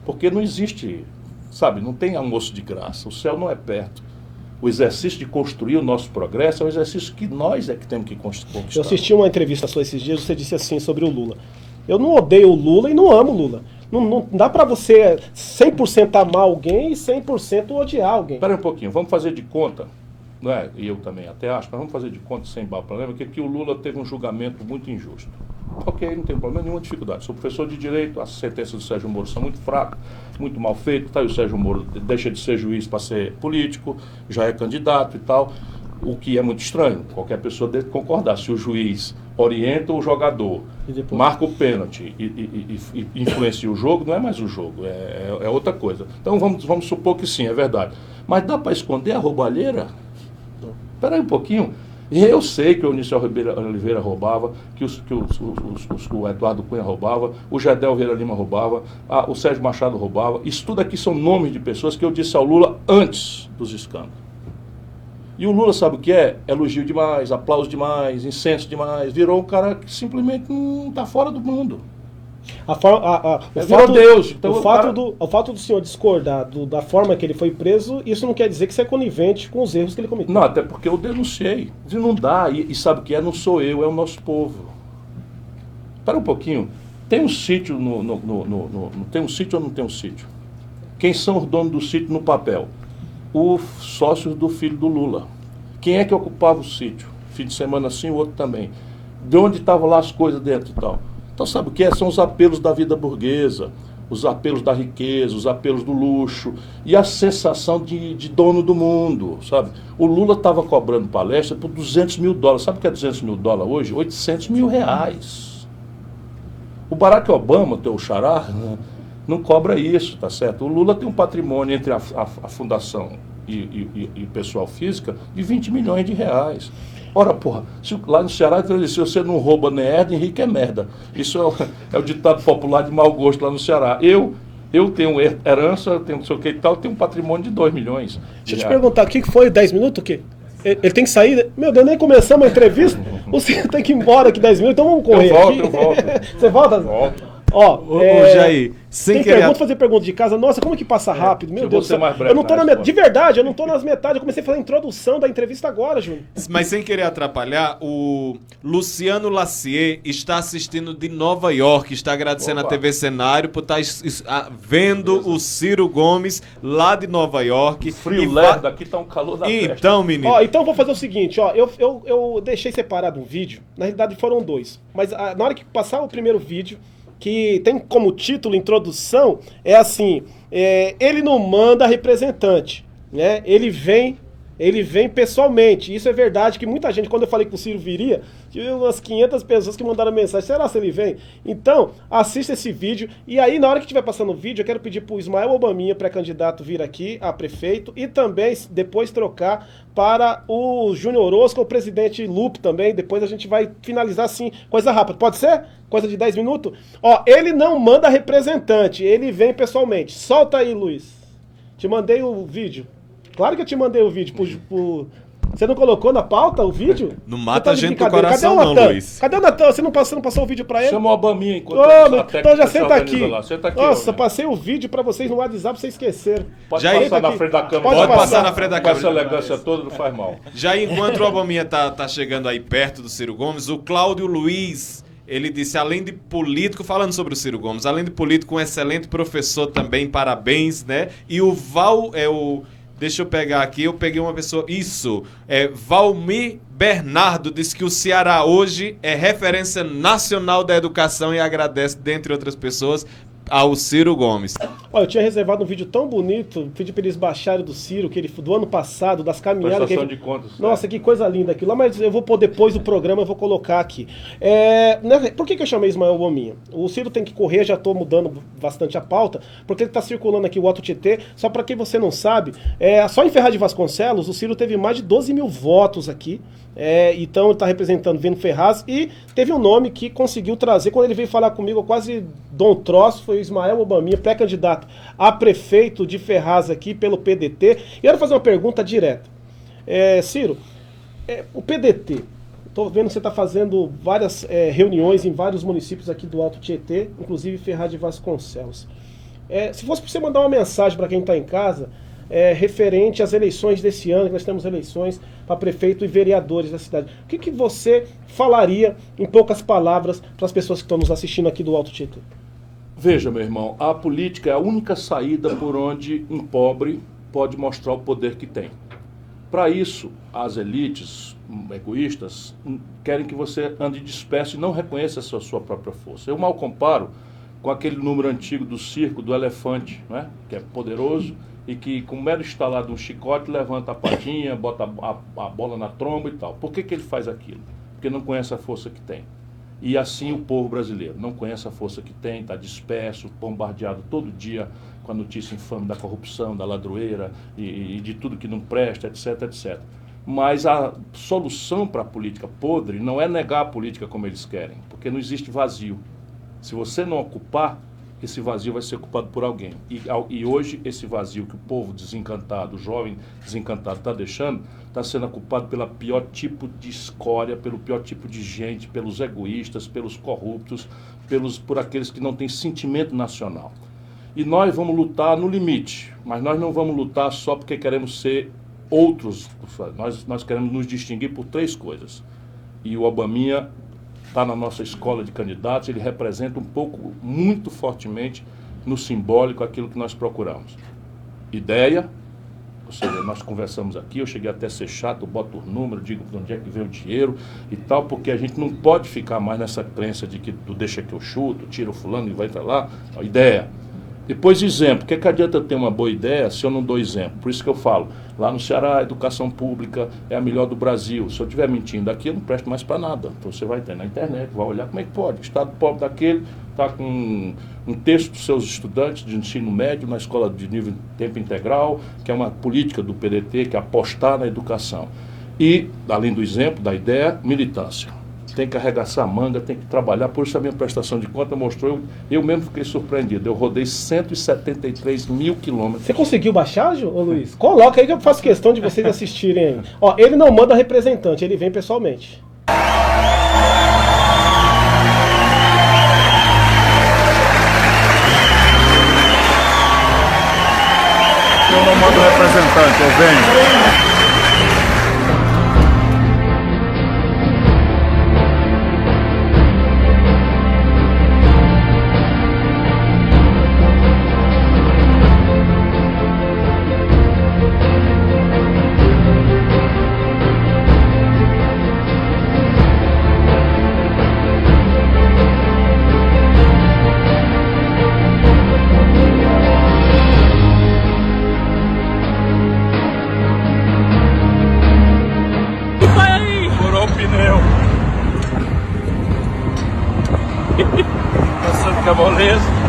Porque não existe, sabe, não tem almoço de graça, o céu não é perto. O exercício de construir o nosso progresso é um exercício que nós é que temos que conquistar. Eu assisti uma entrevista sua esses dias, você disse assim sobre o Lula. Eu não odeio o Lula e não amo o Lula. Não dá pra você 100% amar alguém e 100% odiar alguém. Espera um pouquinho, vamos fazer de conta, não é? E eu também até acho, mas vamos fazer de conta sem problema, que o Lula teve um julgamento muito injusto. Ok, não tem problema, nenhuma dificuldade. Sou professor de direito, as sentenças do Sérgio Moro são muito fracas, muito mal feitas, tá? E o Sérgio Moro deixa de ser juiz para ser político, já é candidato e tal, o que é muito estranho. Qualquer pessoa deve concordar. Se o juiz orienta o jogador, marca o pênalti e influencia o jogo, não é mais o jogo, é outra coisa. Então vamos supor que sim, é verdade. Mas dá para esconder a roubalheira? Espera aí um pouquinho. Eu sei que o Eunício Oliveira roubava, que o Eduardo Cunha roubava, o Gedel Vieira Lima roubava, o Sérgio Machado roubava. Isso tudo aqui são nomes de pessoas que eu disse ao Lula antes dos escândalos. E o Lula sabe o que é? Elogio demais, aplauso demais, incenso demais. Virou um cara que simplesmente não está fora do mundo. O fato do senhor discordar da forma que ele foi preso, isso não quer dizer que você é conivente com os erros que ele cometeu. Não, até porque eu denunciei. Não dá. E sabe o que é? Não sou eu, é o nosso povo. Espera um pouquinho. Tem um sítio tem um sítio ou não tem um sítio? Quem são os donos do sítio no papel? Os sócios do filho do Lula. Quem é que ocupava o sítio? Fim de semana sim, o outro também. De onde estavam lá as coisas dentro e tal? Então sabe o que é? São os apelos da vida burguesa, os apelos da riqueza, os apelos do luxo e a sensação de dono do mundo, sabe? O Lula estava cobrando palestra por $200 mil. Sabe o que é $200 mil hoje? R$800 mil. O Barack Obama, teu xará, não cobra isso, tá certo? O Lula tem um patrimônio entre a fundação e pessoal física de R$20 milhões. Ora, porra, lá no Ceará, se você não rouba nem herda, Henrique é merda. Isso é o ditado popular de mau gosto lá no Ceará. Eu tenho herança, tenho não sei o que e tal, tenho um patrimônio de 2 milhões. Deixa eu te perguntar, o que foi 10 minutos? O quê? Ele tem que sair? Meu Deus, nem começamos a entrevista. Você tem que ir embora aqui 10 minutos, então vamos correr. Eu volto. Você volta? Volto. Ó, Jair, sem querer... fazer pergunta de casa. Nossa, como que passa rápido? Meu Deus do céu. Eu não tô de verdade, eu não tô nas metades. Eu comecei a fazer a introdução da entrevista agora, Júnior. Mas sem querer atrapalhar, o Luciano Lacier está assistindo de Nova York, está agradecendo a TV Cenário por estar vendo o Ciro Gomes lá de Nova York. Frio lerdo, aqui tá um calor da festa. Então, menino. Ó, então vou fazer o seguinte, ó, eu deixei separado um vídeo, na realidade foram 2, mas na hora que passar o primeiro vídeo, que tem como título, introdução, é assim, ele não manda representante, né? Ele vem Ele vem pessoalmente. Isso é verdade, que muita gente, quando eu falei que o Ciro viria, tive umas 500 pessoas que mandaram mensagem, será se ele vem? Então, assista esse vídeo, e aí na hora que estiver passando o vídeo, eu quero pedir pro Ismael Obaminha, pré-candidato, vir aqui a prefeito, e também depois trocar para o Júnior Orozco, o presidente Lupe também. Depois a gente vai finalizar assim, coisa rápida. Pode ser? Coisa de 10 minutos? Ó, ele não manda representante, ele vem pessoalmente. Solta aí, Luiz. Te mandei o vídeo. Claro que eu te mandei o vídeo. Você não colocou na pauta o vídeo? Não mata a gente do brincadeira. coração, Cadê o não, Natan? Luiz. Cadê o Natan? Você não passou o vídeo pra ele? Chama o Obaminha enquanto Então já senta aqui. Senta aqui. Nossa, passei o vídeo pra vocês no WhatsApp, vocês esqueceram. Pode Já passar entra na aqui. frente da câmera. Pode passar na frente da Com essa câmera. elegância toda, não faz mal. Já enquanto o Obaminha tá chegando aí perto do Ciro Gomes, o Cláudio Luiz, ele disse, além de político, falando sobre o Ciro Gomes, além de político, um excelente professor também, parabéns, né? E o deixa eu pegar aqui, eu peguei uma pessoa, Valmir Bernardo disse que o Ceará hoje é referência nacional da educação e agradece, dentre outras pessoas, ao Ciro Gomes. Olha, eu tinha reservado um vídeo tão bonito, pedi pra eles baixarem do Ciro, do ano passado, das caminhadas. Prestação de contas. Nossa, que coisa linda aquilo lá, mas eu vou pôr depois do programa, eu vou colocar aqui. Por que eu chamei Ismael Obaminha? O Ciro tem que correr, já tô mudando bastante a pauta, porque ele tá circulando aqui o Alto Tietê, só pra quem você não sabe, só em Ferraz de Vasconcelos, o Ciro teve mais de 12 mil votos aqui, então ele tá representando Vendo Ferraz, e teve um nome que conseguiu trazer, quando ele veio falar comigo, eu quase dou um troço, foi o Ismael Obaminha, pré-candidato a prefeito de Ferraz aqui pelo PDT. E eu quero fazer uma pergunta direta. Ciro, o PDT, estou vendo que você está fazendo várias reuniões em vários municípios aqui do Alto Tietê, inclusive Ferraz de Vasconcelos. Se fosse para você mandar uma mensagem para quem está em casa, referente às eleições desse ano, que nós temos eleições para prefeito e vereadores da cidade, o que você falaria, em poucas palavras, para as pessoas que estão nos assistindo aqui do Alto Tietê? Veja, meu irmão, a política é a única saída por onde um pobre pode mostrar o poder que tem. Para isso, as elites egoístas querem que você ande disperso e não reconheça a sua própria força. Eu mal comparo com aquele número antigo do circo, do elefante, né? Que é poderoso e que, com o mero estalar de um chicote, levanta a patinha, bota a bola na tromba e tal. Por que ele faz aquilo? Porque não conhece a força que tem. E assim o povo brasileiro não conhece a força que tem, está disperso, bombardeado todo dia com a notícia infame da corrupção, da ladroeira e de tudo que não presta, etc, etc. Mas a solução para a política podre não é negar a política como eles querem, porque não existe vazio. Se você não ocupar, esse vazio vai ser ocupado por alguém. E hoje esse vazio que o povo desencantado, o jovem desencantado está deixando, está sendo ocupado pelo pior tipo de escória, pelo pior tipo de gente, pelos egoístas, pelos corruptos, por aqueles que não têm sentimento nacional. E nós vamos lutar no limite, mas nós não vamos lutar só porque queremos ser outros. Nós queremos nos distinguir por 3 coisas. E o Obaminha está na nossa escola de candidatos, ele representa um pouco, muito fortemente, no simbólico, aquilo que nós procuramos. Ideia, ou seja, nós conversamos aqui, eu cheguei até a ser chato, eu boto o número, digo de onde é que vem o dinheiro e tal, porque a gente não pode ficar mais nessa crença de que tu deixa que eu chuto, tira o fulano e vai para lá. Ideia. Depois, exemplo. O que adianta eu ter uma boa ideia se eu não dou exemplo? Por isso que eu falo, lá no Ceará, a educação pública é a melhor do Brasil. Se eu estiver mentindo aqui, eu não presto mais para nada. Então você vai ter na internet, vai olhar como é que pode. O estado pobre daquele está com um terço dos seus estudantes de ensino médio na escola de nível tempo integral, que é uma política do PDT, que é apostar na educação. E, além do exemplo, da ideia, militância. Tem que arregaçar a manga, tem que trabalhar. Por isso a minha prestação de conta mostrou, eu mesmo fiquei surpreendido. Eu rodei 173 mil quilômetros. Você conseguiu baixar, ô Luiz? Coloca aí que eu faço questão de vocês assistirem aí. Ó, ele não manda representante, ele vem pessoalmente. Eu não mando representante, eu venho. fica moleza.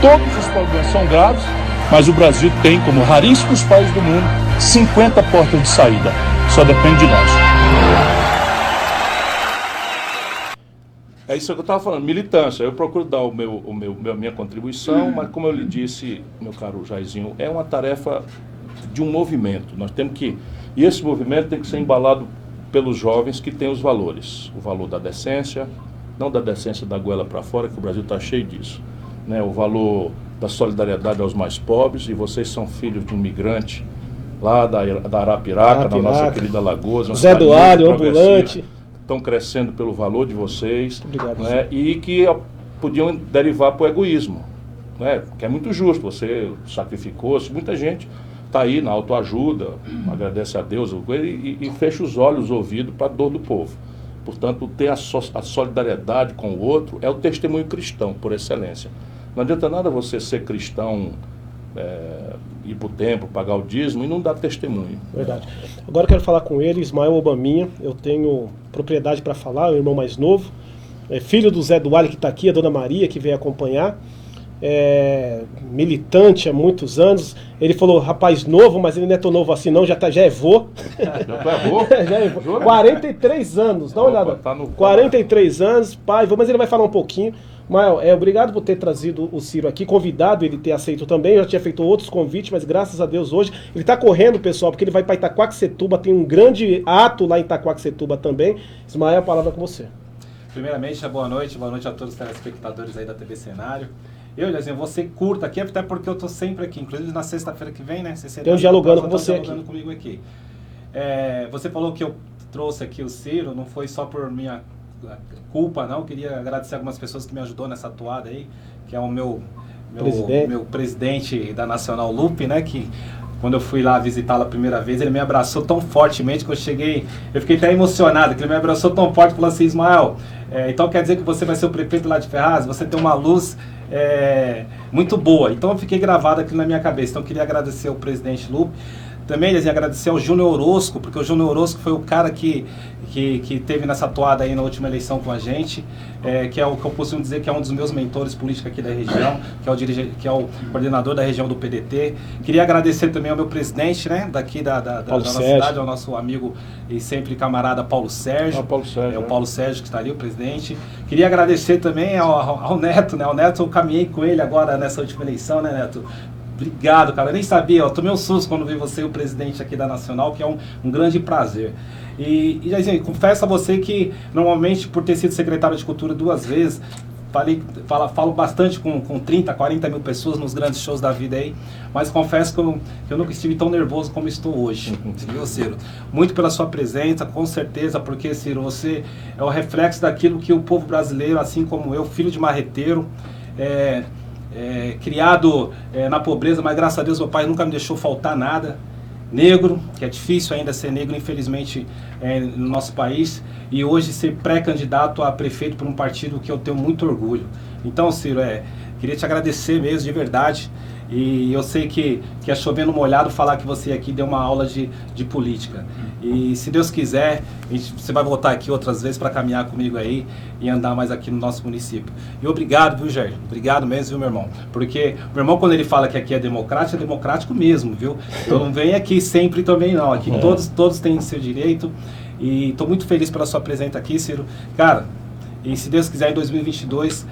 Todos os problemas são graves, mas o Brasil tem, como raríssimos países do mundo, 50 portas de saída. Só depende de nós. É isso que eu estava falando, militância. Eu procuro dar a minha contribuição, mas como eu lhe disse, meu caro Jairzinho, é uma tarefa de um movimento. Nós temos que... E esse movimento tem que ser embalado pelos jovens que têm os valores. O valor da decência, não da decência da goela para fora, que o Brasil está cheio disso. Né, o valor da solidariedade aos mais pobres, e vocês são filhos de um migrante lá da Arapiraca, da nossa querida Lagoas. Zé do Alho, ambulante. Estão crescendo pelo valor de vocês. Obrigado, né, e que podiam derivar para o egoísmo, né, que é muito justo, você sacrificou-se, muita gente está aí na autoajuda, agradece a Deus e fecha os olhos, os ouvidos para a dor do povo. Portanto, ter a solidariedade com o outro é o testemunho cristão, por excelência. Não adianta nada você ser cristão, ir para o templo, pagar o dízimo e não dar testemunho. Verdade. Agora eu quero falar com ele, Ismael Obaminha. Eu tenho propriedade para falar, é o irmão mais novo. É filho do Zé do Alho, que está aqui, a dona Maria, que veio acompanhar. Militante há muitos anos. Ele falou, rapaz novo, mas ele não é tão novo assim não, já é vô. Já é vô? Já é vô. 43 anos, dá uma olhada. Tá no... 43 anos, pai, mas ele vai falar um pouquinho. Mael, obrigado por ter trazido o Ciro aqui, convidado, ele ter aceito também. Eu já tinha feito outros convites, mas graças a Deus hoje ele está correndo, pessoal, porque ele vai para Itaquaquecetuba, tem um grande ato lá em Itaquaquecetuba também. Ismael, a palavra é com você. Primeiramente, boa noite a todos os telespectadores aí da TV Cenário. Eu, Jairzinho, vou ser curto aqui, até porque eu estou sempre aqui, inclusive na sexta-feira que vem, né? Tem um dialogando com você aqui. Comigo aqui. Você falou que eu trouxe aqui o Ciro, não foi só por minha culpa, não. Queria agradecer algumas pessoas que me ajudou nessa toada aí, que é o meu presidente da Nacional Lupe, né? Que quando eu fui lá visitá-la a primeira vez, ele me abraçou tão fortemente que eu fiquei até emocionado, que ele me abraçou tão forte e falou assim, Ismael, então quer dizer que você vai ser o prefeito lá de Ferraz? Você tem uma luz muito boa. Então eu fiquei gravado aqui na minha cabeça. Então eu queria agradecer ao presidente Lupe. Também agradecer ao Júnior Orozco, porque o Júnior Orozco foi o cara que teve nessa toada aí na última eleição com a gente, que é o que eu posso dizer que é um dos meus mentores políticos aqui da região, que é o coordenador da região do PDT. Queria agradecer também ao meu presidente, né, daqui da nossa cidade, ao nosso amigo e sempre camarada Paulo Sérgio. O Paulo Sérgio que está ali, o presidente. Queria agradecer também ao Neto, né? O Neto, eu caminhei com ele agora nessa última eleição, né, Neto? Obrigado, cara. Eu nem sabia, eu tomei um susto quando vi você, o presidente aqui da Nacional, que é um grande prazer. E Jairzinho, confesso a você que, normalmente, por ter sido secretário de Cultura 2 vezes, falo bastante com 30, 40 mil pessoas nos grandes shows da vida aí, mas confesso que eu nunca estive tão nervoso como estou hoje, viu, Ciro? Muito pela sua presença, com certeza, porque, Ciro, você é o reflexo daquilo que o povo brasileiro, assim como eu, filho de marreteiro, criado na pobreza, mas graças a Deus meu pai nunca me deixou faltar nada. Negro, que é difícil ainda ser negro, infelizmente, no nosso país, e hoje ser pré-candidato a prefeito por um partido que eu tenho muito orgulho. Então, Ciro, queria te agradecer mesmo, de verdade, e eu sei que é chovendo molhado falar que você aqui deu uma aula de política. E se Deus quiser, você vai voltar aqui outras vezes para caminhar comigo aí e andar mais aqui no nosso município. E obrigado, viu, Jair? Obrigado mesmo, viu, meu irmão? Porque meu irmão, quando ele fala que aqui é democrático mesmo, viu? Eu não venho aqui sempre também, não. Aqui todos têm seu direito. E estou muito feliz pela sua presença aqui, Ciro. Cara, e se Deus quiser, em 2022...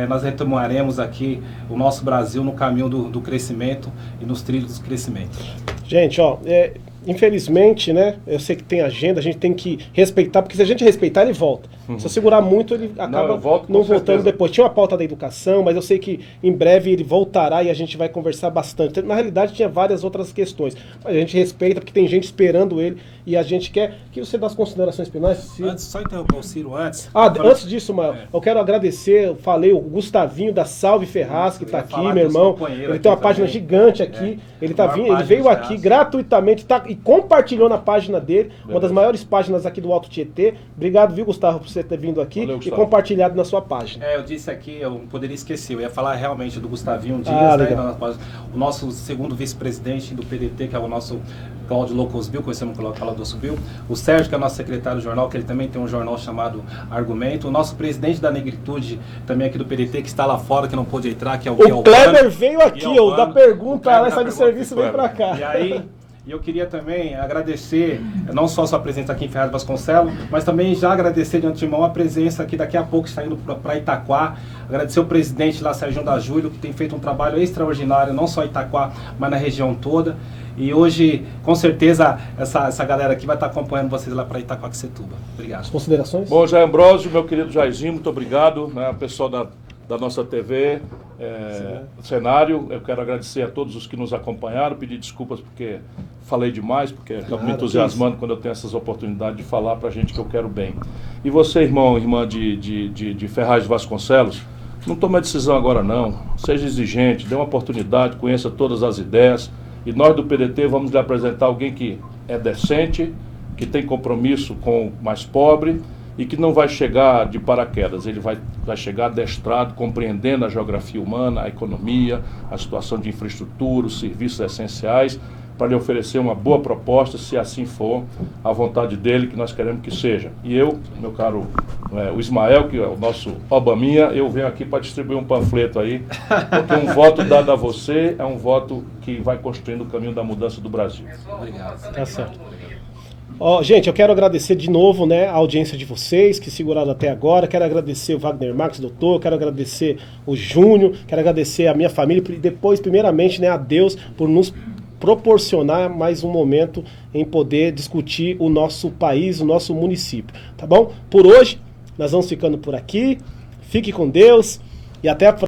nós retomaremos aqui o nosso Brasil no caminho do crescimento e nos trilhos do crescimento. Gente, infelizmente, né, eu sei que tem agenda, a gente tem que respeitar, porque se a gente respeitar, ele volta. Se eu segurar muito, ele acaba não voltando depois. Tinha uma pauta da educação, mas eu sei que em breve ele voltará e a gente vai conversar bastante. Na realidade, tinha várias outras questões, mas a gente respeita, porque tem gente esperando ele e a gente quer que você dê as considerações finais. Ciro. Antes, só interromper o Ciro antes. Antes disso, Mael, eu quero agradecer, eu falei, o Gustavinho da Salve Ferraz, que está aqui, meu irmão. Ele tem uma página gigante aqui. Ele veio aqui gratuitamente e compartilhou na página dele, uma das maiores páginas aqui do Alto Tietê. Obrigado, viu, Gustavo, por você ter vindo aqui. Valeu, e compartilhado na sua página. Eu disse aqui, eu não poderia esquecer, eu ia falar realmente do Gustavinho Dias, né, o nosso segundo vice-presidente do PDT, que é o nosso Cláudio Locosbil, conhecemos como Cláudio Locosbil, o Sérgio, que é o nosso secretário do jornal, que ele também tem um jornal chamado Argumento, o nosso presidente da Negritude, também aqui do PDT, que está lá fora, que não pôde entrar, que é o Kleber. O Kleber veio aqui, da pergunta, ela sai do serviço, vem pra cá. E aí... E eu queria também agradecer, não só a sua presença aqui em Ferraz de Vasconcelos, mas também já agradecer de antemão a presença aqui, daqui a pouco está indo para Itaquá. Agradecer o presidente lá, Sérgio da Júlio, que tem feito um trabalho extraordinário, não só em Itaquá, mas na região toda. E hoje, com certeza, essa galera aqui vai estar acompanhando vocês lá para Itaquaquecetuba. Obrigado. As considerações? Bom, Jair Ambrosio, meu querido Jairzinho, muito obrigado, né, pessoal da nossa TV, cenário. Eu quero agradecer a todos os que nos acompanharam, pedir desculpas porque falei demais, porque estou me entusiasmando quando eu tenho essas oportunidades de falar para a gente que eu quero bem. E você, irmão, irmã de Ferraz de Vasconcelos, não tome a decisão agora não, seja exigente, dê uma oportunidade, conheça todas as ideias, e nós do PDT vamos lhe apresentar alguém que é decente, que tem compromisso com o mais pobre, e que não vai chegar de paraquedas, ele vai chegar adestrado, compreendendo a geografia humana, a economia, a situação de infraestrutura, os serviços essenciais, para lhe oferecer uma boa proposta, se assim for a vontade dele, que nós queremos que seja. E eu, meu caro, o Ismael, que é o nosso Obaminha, eu venho aqui para distribuir um panfleto aí, porque um voto dado a você é um voto que vai construindo o caminho da mudança do Brasil. Obrigado. Tá certo. Gente, eu quero agradecer de novo, né, a audiência de vocês que seguraram até agora. Quero agradecer o Wagner Max, doutor. Quero agradecer o Júnior. Quero agradecer a minha família. E depois, primeiramente, né, a Deus por nos proporcionar mais um momento em poder discutir o nosso país, o nosso município. Tá bom? Por hoje, nós vamos ficando por aqui. Fique com Deus e até a próxima.